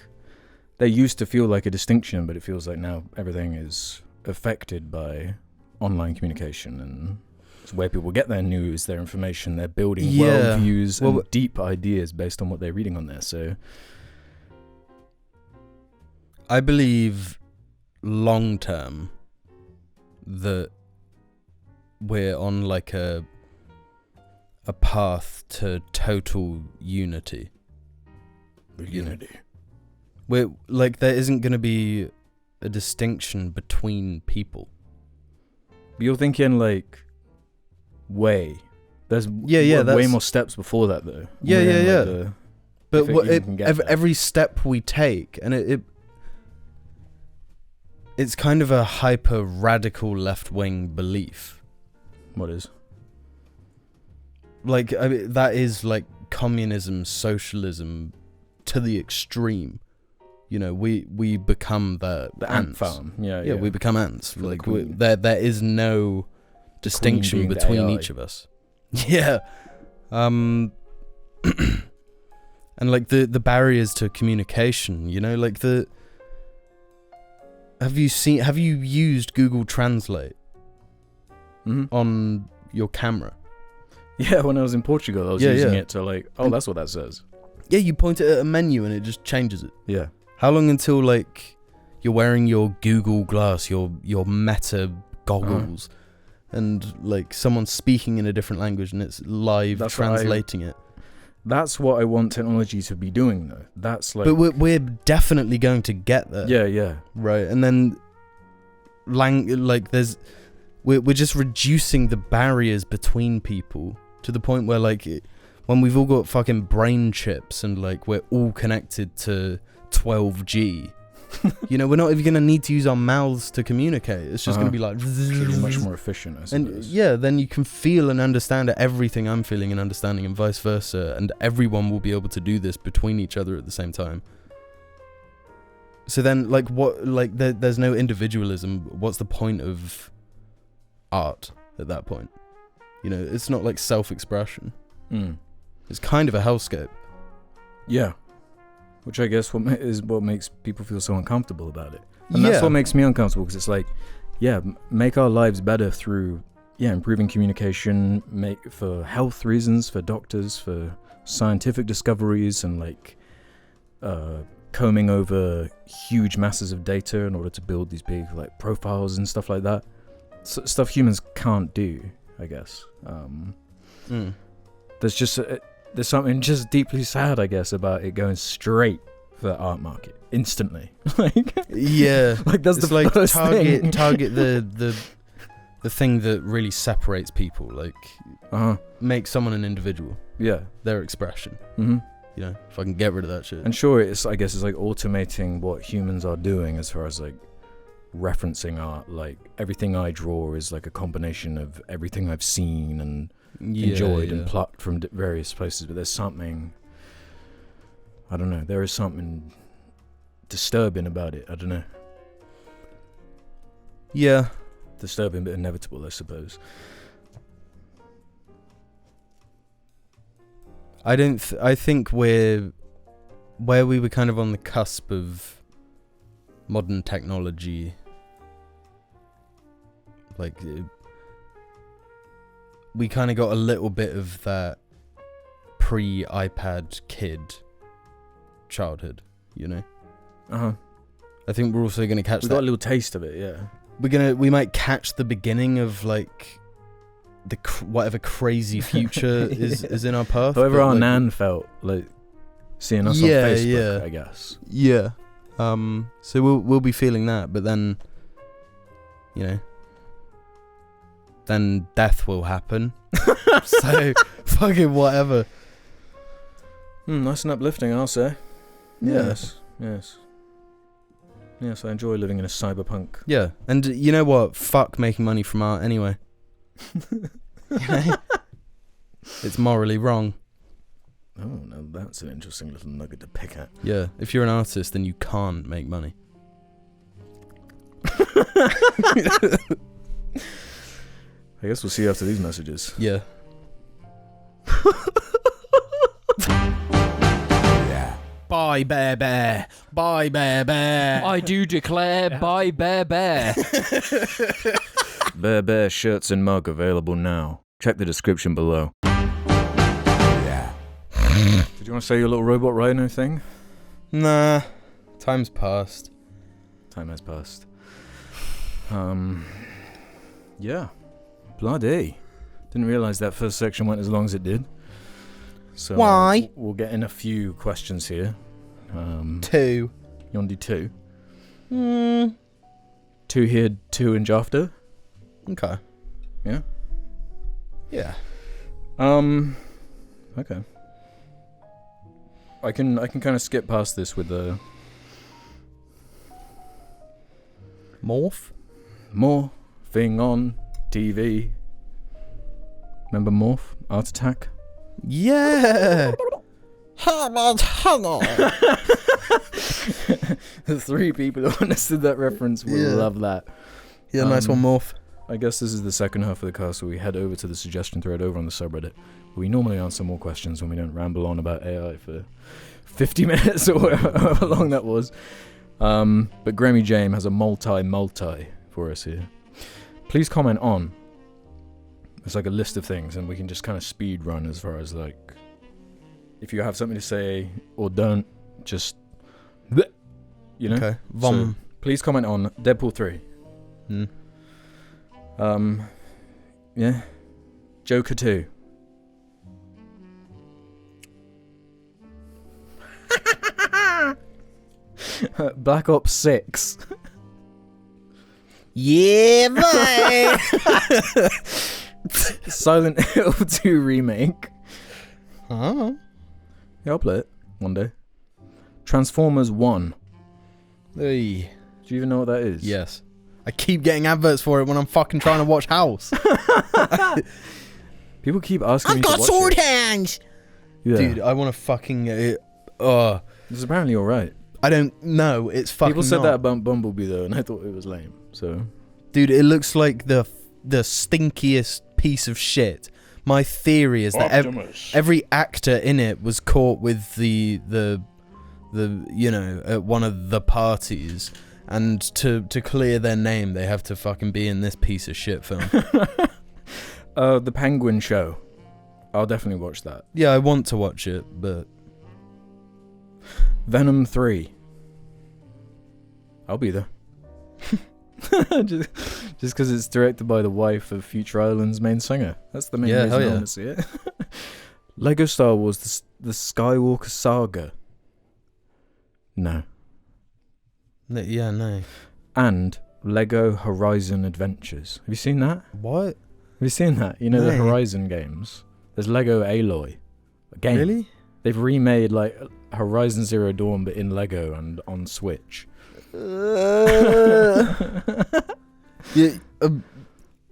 they used to feel like a distinction, but it feels like now everything is affected by online communication, and it's where people get their news, their information, they're building worldviews and deep ideas based on what they're reading on there. So I believe long term that we're on like a path to total unity. Unity. We're like, there isn't going to be a distinction between people. You're thinking like way. There's way more steps before that though. But every step we take, and it's kind of a hyper radical left wing belief. What is? Like, I mean, that is like communism, socialism to the extreme. You know, we become the ant farm. Yeah, we become ants. Like, there is no distinction between each of us. Yeah. And like the barriers to communication, you know, like have you used Google Translate on your camera? Yeah, when I was in Portugal, I was using it to like, that's what that says. Yeah, you point it at a menu and it just changes it. Yeah. How long until like you're wearing your Google Glass, your Meta goggles, and like someone's speaking in a different language and it's live translating it? That's what I want technology to be doing, though. That's like. But we're definitely going to get there. Yeah. Right, and then we're just reducing the barriers between people to the point where like when we've all got fucking brain chips and like we're all connected to 12G. You know, we're not even going to need to use our mouths to communicate. It's just going to be like... It's gonna be much more efficient, I suppose. And yeah, then you can feel and understand everything I'm feeling and understanding and vice versa. And everyone will be able to do this between each other at the same time. So then, like, there's no individualism. What's the point of art at that point? You know, it's not like self-expression. It's kind of a hellscape. Yeah. Which I guess is what makes people feel so uncomfortable about it. And that's what makes me uncomfortable, because it's like, make our lives better through, improving communication, for health reasons, for doctors, for scientific discoveries, and like combing over huge masses of data in order to build these big like profiles and stuff like that. Stuff humans can't do, I guess. There's something just deeply sad, I guess, about it going straight for the art market instantly. Like, yeah, like that's it's the like first thing. target the thing that really separates people. Like, make someone an individual. Yeah, their expression. Mm-hmm. You know, if I can get rid of that shit. And sure, I guess it's like automating what humans are doing as far as like referencing art. Like everything I draw is like a combination of everything I've seen and enjoyed and plucked from various places, but there's something, I don't know, there is something disturbing about it. I don't know. Yeah. Disturbing but inevitable, I suppose. I think where we were kind of on the cusp of modern technology, like we kind of got a little bit of that pre-iPad kid childhood, you know? I think we're also going to catch We got a little taste of it, yeah. We might catch the beginning of like whatever crazy future is in our path. However our nan felt like seeing us on Facebook, I guess. Yeah. So we'll be feeling that, but then, you know, then death will happen. So fucking whatever. Nice and uplifting, I'll say. Yeah. Yes, I enjoy living in a cyberpunk. Yeah, and you know what? Fuck making money from art anyway. It's morally wrong. Oh, no, that's an interesting little nugget to pick at. Yeah, if you're an artist, then you can't make money. I guess we'll see after these messages. Yeah. Bye, Bear Bear. Bye, Bear Bear. I do declare, bye, Bear Bear. Bear Bear shirts and mug available now. Check the description below. Did you want to say your little robot rhino thing? Nah. Time's passed. Time has passed. Yeah. Bloody. Didn't realise that first section went as long as it did. So why? We'll get in a few questions here. 2. You want to do 2? 2 here, 2 in Jafta. Okay. Yeah? Yeah. Okay. I can kind of skip past this with the Morphing on TV. Remember Morph? Art Attack? Yeah. The 3 people who understood that reference will love that. Yeah, nice one, Morph. I guess this is the second half of the cast where we head over to the suggestion thread over on the subreddit. We normally answer more questions when we don't ramble on about AI for 50 minutes or however long that was. But Grammy James has a multi for us here. Please comment on. It's like a list of things, and we can just kind of speed run as far as like if you have something to say or don't, just bleh, you know. Okay. So please comment on Deadpool 3. Yeah. Joker 2. Black Ops 6. Yeah, boy. Silent Hill 2 remake. Oh. Yeah, I'll play it one day. Transformers 1. Hey. Do you even know what that is? Yes. I keep getting adverts for it when I'm fucking trying to watch House. People keep asking me I've to got watch sword it. hands. Yeah. Dude, I want to fucking... It's apparently alright. I don't know. It's fucking People said not. that about Bumblebee though, and I thought it was lame. So, Dude, it looks like the stinkiest piece of shit. My theory is that every actor in it was caught with the you know, at one of the parties, and to clear their name they have to fucking be in this piece of shit film. The Penguin Show. I'll definitely watch that. Yeah, I want to watch it, but Venom 3. I'll be there. just because it's directed by the wife of Future Island's main singer. That's the main Yeah, reason hell I yeah. want to see it. Lego Star Wars, the Skywalker Saga. No. yeah, no. And Lego Horizon Adventures. Have you seen that? What? Have you seen that? You know the No. Horizon games? There's Lego Aloy. A game. Really? They've remade like Horizon Zero Dawn but in Lego and on Switch. Yeah,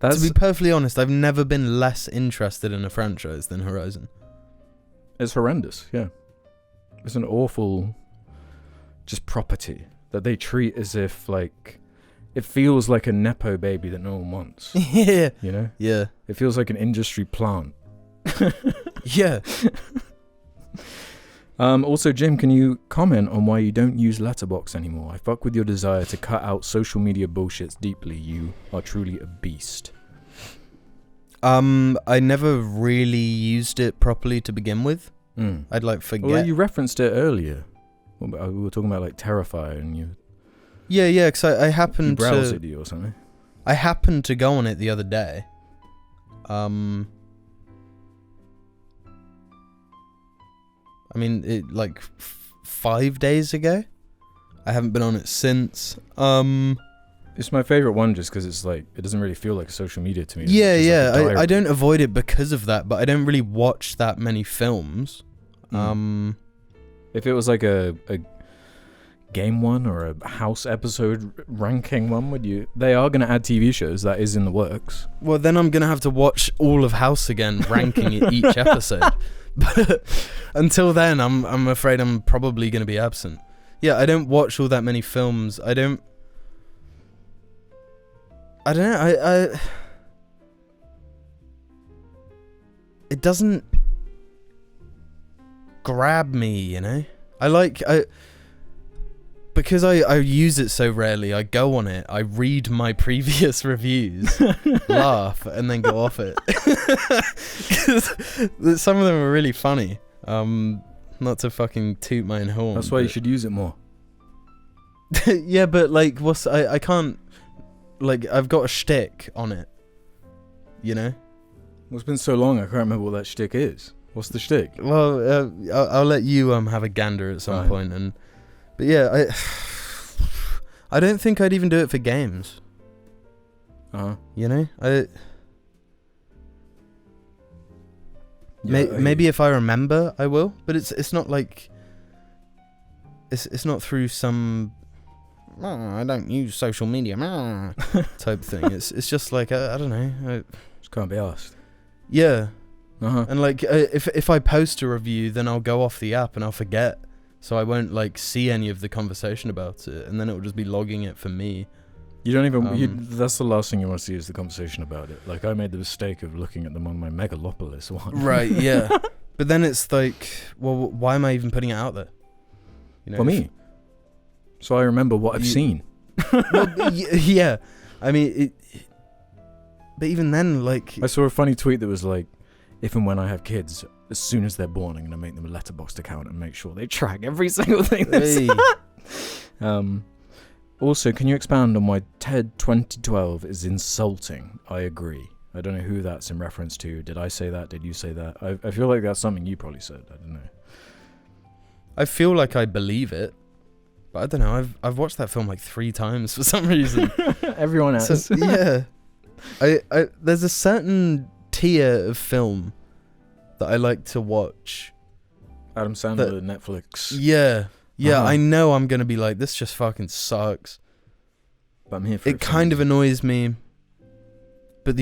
That's to be perfectly honest, I've never been less interested in a franchise than Horizon. it's horrendous, yeah. It's an awful just property that they treat as if like it feels like a nepo baby that no one wants. Yeah. You know? Yeah. It feels like an industry plant. Yeah. Also, Jim, can you comment on why you don't use Letterboxd anymore? I fuck with your desire to cut out social media bullshits deeply. You are truly a beast. I never really used it properly to begin with. I'd like forget. Well, you referenced it earlier. We were talking about like Terrifier, and you Yeah, because I happened browsed to it or something. I happened to go on it the other day. I mean, it like 5 days ago. I haven't been on it since. It's my favorite one just because it's like it doesn't really feel like social media to me. It's Yeah, just like a yeah. diary. I don't avoid it because of that, but I don't really watch that many films. If it was like a game one or a house episode ranking one, would you? They are going to add TV shows. That is in the works. Well, then I'm gonna have to watch all of House again, ranking it each episode. But until then, I'm afraid I'm probably gonna be absent. Yeah, I don't watch all that many films. I don't know. I it doesn't grab me, you know. Because I use it so rarely, I go on it, I read my previous reviews, laugh, and then go off it. 'Cause some of them are really funny. Not to fucking toot my own horn. That's why you should use it more. Yeah, but like, I can't. Like, I've got a shtick on it. You know. Well, it's been so long, I can't remember what that shtick is. What's the shtick? Well, I'll let you have a gander at some point, and. But yeah, I don't think I'd even do it for games. You know, maybe if I remember, I will. But it's not like it's not through some I don't use social media type thing. It's just like I don't know. Just can't be asked. Yeah. Uh-huh. And like if I post a review, then I'll go off the app and I'll forget. So I won't like see any of the conversation about it, and then it will just be logging it for me. You don't even. That's the last thing you want to see is the conversation about it. Like I made the mistake of looking at them on my Megalopolis one. Right. Yeah. But then it's like, well, why am I even putting it out there? You know, For me. So I remember what I've seen. Well, yeah. I mean, but even then, like, I saw a funny tweet that was like, if and when I have kids, as soon as they're born, I'm going to make them a Letterboxd account and make sure they track every single thing they say. Also, can you expand on why TED 2012 is insulting? I agree. I don't know who that's in reference to. Did I say that? Did you say that? I feel like that's something you probably said. I don't know. I feel like I believe it, but I don't know. I've watched that film like 3 times for some reason. Everyone has. So, yeah. I there's a certain tier of film that I like to watch. Adam Sandler, Netflix. Yeah. Yeah, Uh-huh. I know I'm going to be like, this just fucking sucks. But I'm here for it. It kind of annoys me. But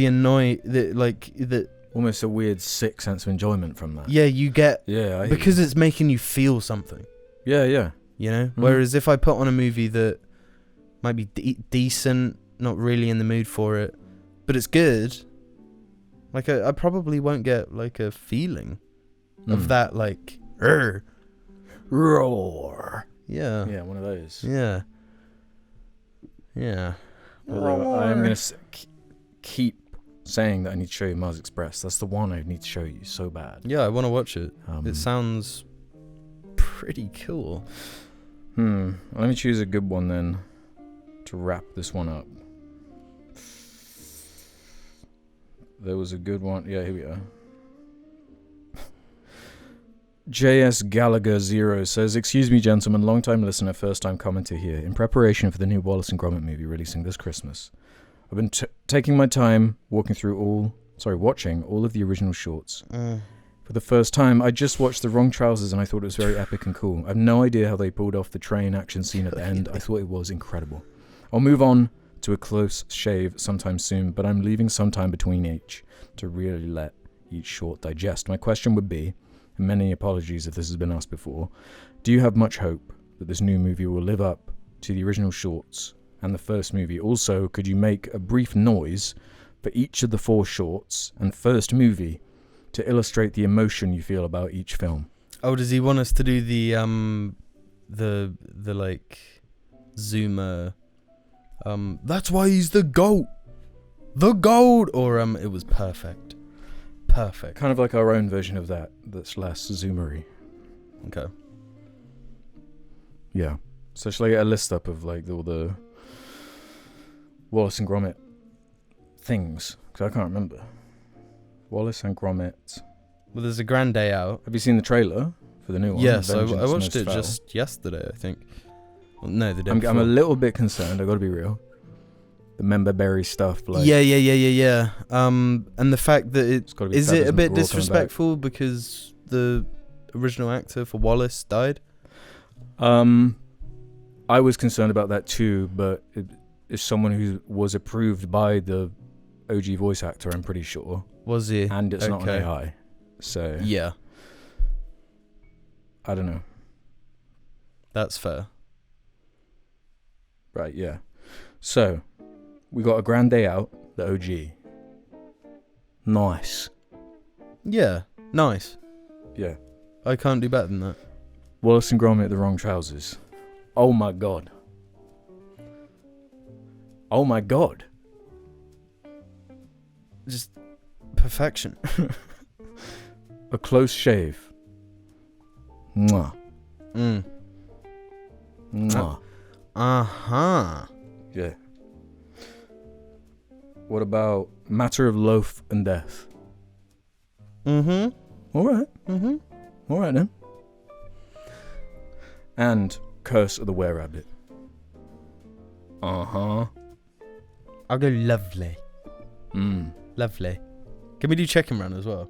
almost a weird sick sense of enjoyment from that. yeah, you get, Yeah. because it's making you feel something, Yeah. you know? Mhm. Whereas if I put on a movie that might be decent, not really in the mood for it, but it's good, like I probably won't get like a feeling of that, like, roar. Yeah. Yeah, one of those. Yeah. Yeah. Although I'm going to keep saying that I need to show you Mars Express. That's the one I need to show you so bad. Yeah, I want to watch it. It sounds pretty cool. Let me choose a good one then to wrap this one up. There was a good one. Yeah, here we are. JS Gallagher 0 says, "Excuse me, gentlemen, long-time listener, first-time commenter here. In preparation for the new Wallace and Gromit movie releasing this Christmas, I've been taking my time watching all of the original shorts. For the first time, I just watched The Wrong Trousers and I thought it was very epic and cool. I have no idea how they pulled off the train action scene at the end. I thought it was incredible. I'll move on to a close shave sometime soon, but I'm leaving some time between each to really let each short digest. My question would be, and many apologies if this has been asked before, do you have much hope that this new movie will live up to the original shorts and the first movie? Also, could you make a brief noise for each of the 4 shorts and first movie to illustrate the emotion you feel about each film?" Oh, does he want us to do the like zoomer? That's why he's the GOAT. The GOAT, or it was perfect. Perfect. Kind of like our own version of that, that's less zoomery. Okay. Yeah. So shall I get a list up of like all the Wallace and Gromit things? Because I can't remember. Wallace and Gromit. Well, there's a Grand Day Out. Have you seen the trailer for the new one? Yes, I Vengeance watched Most it Foul? just yesterday, I think. Well, no, the day I'm before. a little bit concerned, I gotta be real. The member berry stuff, like... Yeah. And the fact that It's gotta be is it Feathers a and bit Raw coming back. disrespectful because the original actor for Wallace died? I was concerned about that too, but it is someone who was approved by the OG voice actor, I'm pretty sure. Was he? And it's not an Okay. AI. So, Yeah, I don't know. that's fair. Right, yeah. So, we got A Grand Day Out, the OG. Nice. Yeah, nice. Yeah. I can't do better than that. Wallace and Gromit, The Wrong Trousers. Oh my god. Oh my god. Just perfection. A Close Shave. Mwah. Mwah. Uh-huh. Yeah. What about Matter of Loaf and Death? Mm-hmm. Alright. Mm-hmm. Alright then. And Curse of the Were-Rabbit. Uh-huh. I'll go lovely. Mm. Lovely. Can we do Chicken Run as well?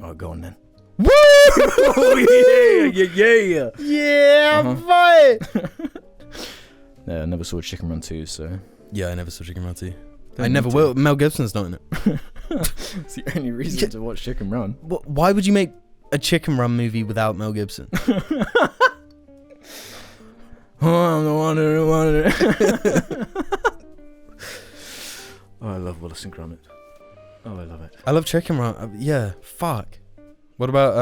Oh, go on then. Woo! Oh, yeah. Yeah, Uh-huh. boy! Yeah, I never saw Chicken Run 2, so... Yeah, I never saw Chicken Run 2. Don't I never need to. will. Mel Gibson's not in it. It's the only reason to watch Chicken Run. Why would you make a Chicken Run movie without Mel Gibson? Oh, I'm the one who wanted it. Oh, I love Wallace and Gromit. Oh, I love it. I love Chicken Run. Yeah, fuck. What about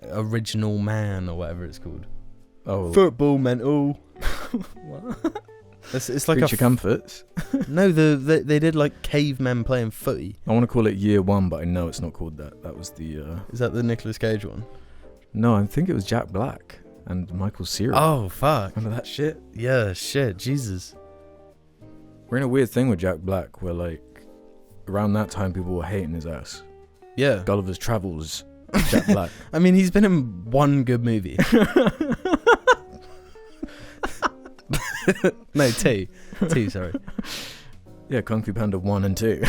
Original Man or whatever it's called? Oh, Football Mental. what? It's like Creature Comforts. No, they did like cavemen playing footy. I want to call it Year One, but I know it's not called that. That was the... Is that the Nicolas Cage one? No, I think it was Jack Black and Michael Cera. Oh, fuck. Remember that shit? Yeah, shit, Jesus. We're in a weird thing with Jack Black where, like, around that time people were hating his ass. Yeah. Gulliver's Travels, Jack Black. I mean, he's been in one good movie. No, two, sorry. Yeah, Kung Fu Panda 1 and 2.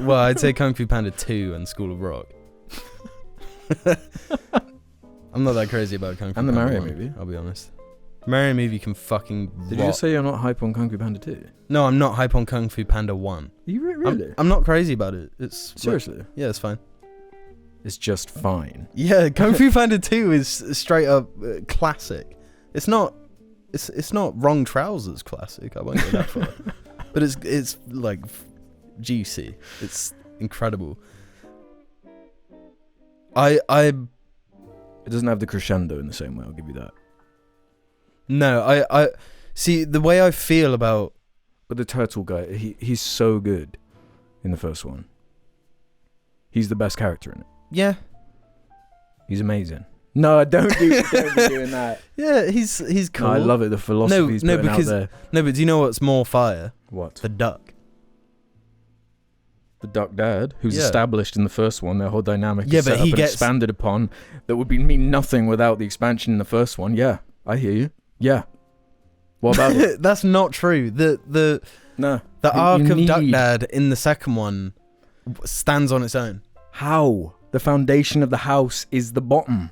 Well, I'd say Kung Fu Panda 2 and School of Rock. I'm not that crazy about Kung Fu And the Panda Mario 1, movie. I'll be honest. Mario movie can fucking Did rock. you just say you're not hype on Kung Fu Panda 2? No, I'm not hype on Kung Fu Panda 1. Are you really? I'm not crazy about it. It's Seriously? like, yeah, it's fine. It's just fine. Yeah, Kung Fu Panda 2 is straight up classic. It's not Wrong Trousers classic. I won't go that far. But it's like juicy. It's incredible. It doesn't have the crescendo in the same way, I'll give you that. No, I see the way I feel about... But the turtle guy, he's so good in the first one. He's the best character in it. Yeah. He's amazing. No, don't be doing that. Yeah, he's cool. No, I love it. The philosophy he's putting out there. No, but do you know what's more fire? What? The duck. The Duck Dad, who's Yeah. established in the first one, their whole dynamic Yeah, is but set up he and gets- expanded upon. That would mean nothing without the expansion in the first one. Yeah, I hear you. Yeah. What about it? That's not true. The No. arc You of Duck need- Dad in the second one stands on its own. How? The foundation of the house is the bottom.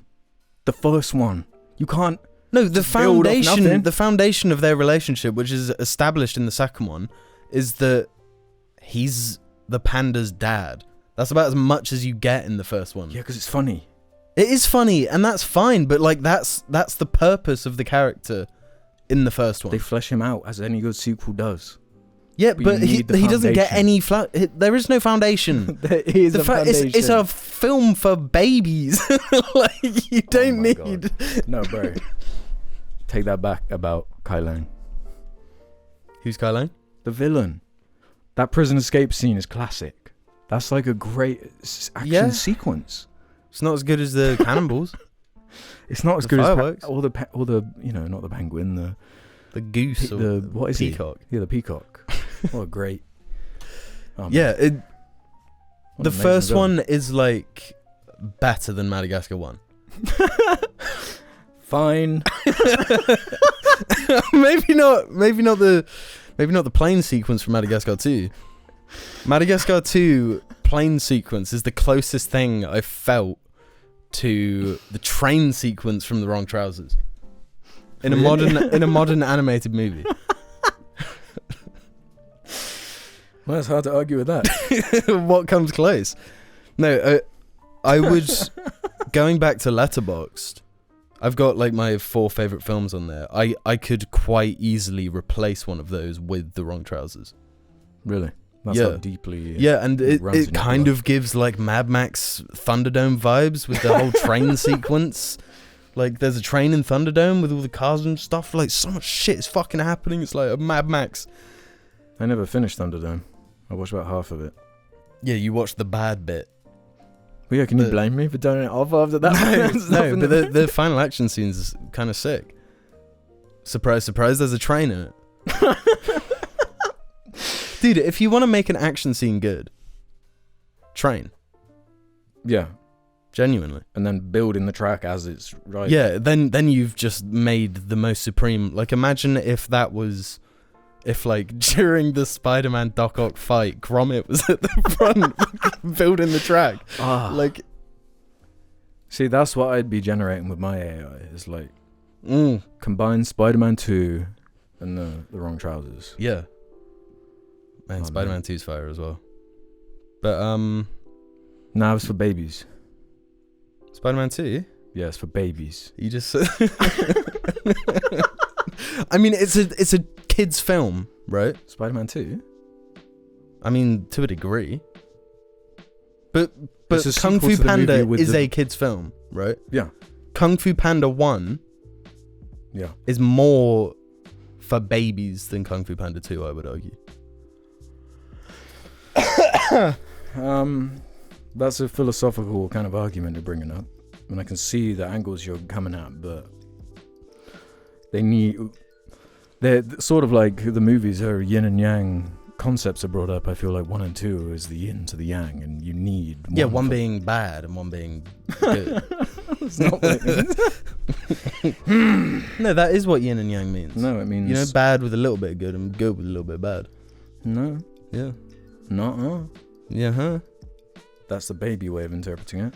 The first one. You can't... No, the Just build off foundation, nothing. the foundation of their relationship, which is established in the second one, is that he's the panda's dad. That's about as much as you get in the first one. Yeah, because it's funny. It is funny, and that's fine, but like that's the purpose of the character in the first one. They flesh him out as any good sequel does. Yeah, but but you he need the doesn't get foundation. any there is no foundation. There is It's a film for babies. Like you don't my need. No, bro. Take that back about Kai Lang. Who's Kai Lang? The villain. That prison escape scene is classic. That's like a great action Yeah. sequence. It's not as good as the cannonballs. It's not as The good fireworks. as all the not the penguin, The goose or what is he? peacock. Yeah, the peacock. What a great. Oh, man. Yeah, What the an amazing first villain. one is like better than Madagascar 1. Fine. maybe not the plane sequence from Madagascar 2. Madagascar 2 plane sequence is the closest thing I felt to the train sequence from The Wrong Trousers in Really? a modern animated movie. Well, it's hard to argue with that. What comes close? No, I would going back to Letterboxd. I've got like my 4 favorite films on there. I could quite easily replace one of those with The Wrong Trousers. Really? That's Yeah. how deeply. Yeah, and it runs in your kind blood. of gives like Mad Max Thunderdome vibes with the whole train sequence. Like there's a train in Thunderdome with all the cars and stuff. Like so much shit is fucking happening. It's like a Mad Max. I never finished Thunderdome. I watched about half of it. Yeah, you watch the bad bit. Well, yeah, can you The- blame me for turning it off after that? There's No, nothing but to- the final action scenes is kind of sick. Surprise, surprise, there's a train in it. Dude, if you want to make an action scene good, train. Yeah, Genuinely. and then building the track as it's right. Yeah, then you've just made the most supreme. Like, imagine if like during the Spider-Man Doc Ock fight, Gromit was at the front building the track. Ah. Like, See, that's what I'd be generating with my AI. Is like mm, combine Spider-Man 2 and the Wrong Trousers. yeah. Man, Oh, Spider-Man 2's fire as well. But Now it's for babies. Spider-Man 2. Yeah, it's for babies. You just. I mean, it's a kids' film, right? Spider-Man 2. I mean, to a degree. But It's a Kung sequel Fu to the Panda movie with is the- a kids' film, right? Yeah. Kung Fu Panda 1 Yeah. is more for babies than Kung Fu Panda 2, I would argue. That's a philosophical kind of argument you're bringing up, and I can see the angles you're coming at, but they're sort of like the movies are yin and yang concepts are brought up. I feel like 1 and 2 is the yin to the yang, and you need one being bad and one being good. It's not what it means. No, that is what yin and yang means. No, it means, you know, bad with a little bit of good and good with a little bit of bad. No. Yeah. Nuh-uh. Yeah, huh? That's the baby way of interpreting it.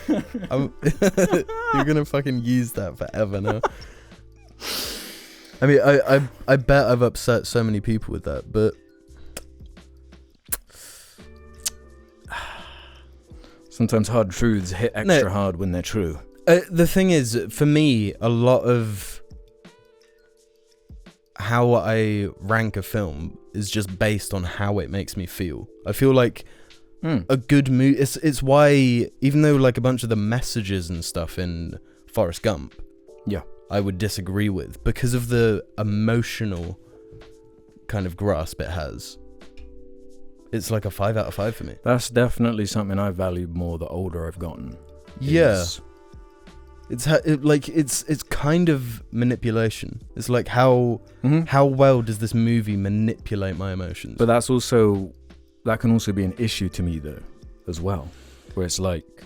You're gonna fucking use that forever now. I mean, I bet I've upset so many people with that, but sometimes hard truths hit extra hard when they're true. The thing is, for me, a lot of how I rank a film is just based on how it makes me feel. I feel like a good movie. It's why, even though like a bunch of the messages and stuff in Forrest Gump, I would disagree with because of the emotional kind of grasp it has. It's like a 5 out of 5 for me. That's definitely something I valued more the older I've gotten. Yeah. It's kind of manipulation. It's like how well does this movie manipulate my emotions? But that can also be an issue to me though, as well, where it's like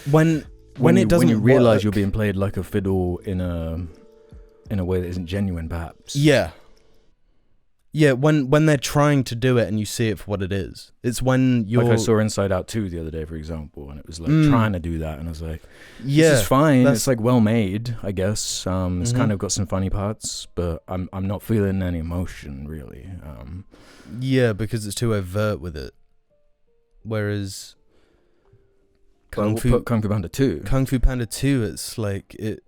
when you realize you're being played like a fiddle in a way that isn't genuine, perhaps. Yeah, when they're trying to do it and you see it for what it is. It's when you're... Like I saw Inside Out 2 the other day, for example, and it was like trying to do that, and I was like, yeah, this is fine. It's like well made, I guess. It's kind of got some funny parts, but I'm not feeling any emotion, really. Yeah, because it's too overt with it. Whereas... Kung Fu Panda 2. Kung Fu Panda 2, it's like it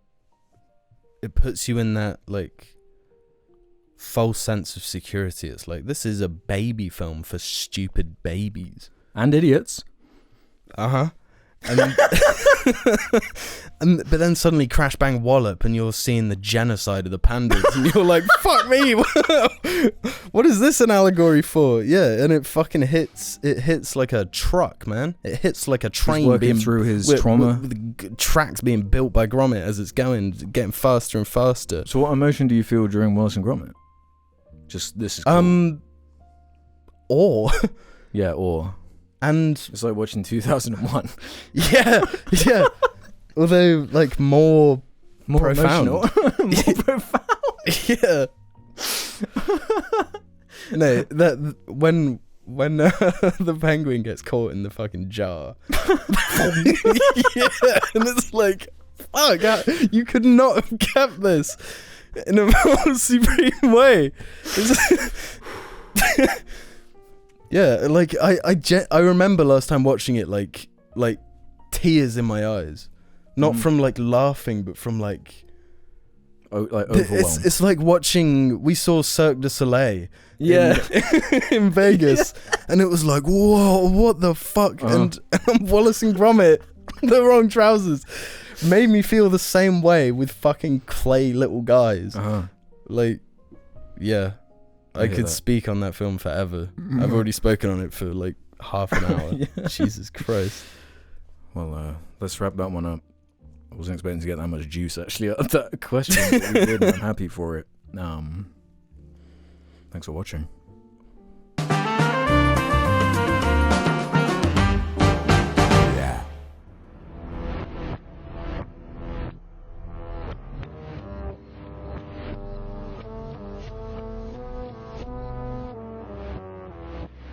puts you in that like false sense of security. It's like, this is a baby film for stupid babies and idiots. But then suddenly crash bang wallop and you're seeing the genocide of the pandas and you're like, fuck me, what is this an allegory for? Yeah, and it fucking hits like a truck, man. It hits like a train being through his trauma, with tracks being built by Gromit as it's getting faster and faster. So what emotion do you feel during Wallace and Gromit? Just, this is cool. Awe. Yeah, awe. And it's like watching 2001. Yeah. Although, like, more profound. More profound. Yeah. No, that when the penguin gets caught in the fucking jar. Yeah, and it's like, fuck, you could not have kept this in a more supreme way. Yeah, like I remember last time watching it, like tears in my eyes, not from like laughing, but from like overwhelmed. It's like watching. We saw Cirque du Soleil, in Vegas, and it was like, whoa, what the fuck? And Wallace and Gromit, the wrong trousers, made me feel the same way with fucking clay little guys. Like, yeah. I could speak on that film forever. I've already spoken on it for like half an hour. Yeah. Jesus Christ. Well, let's wrap that one up. I wasn't expecting to get that much juice actually out of that question, but we did, and I'm happy for it. Thanks for watching.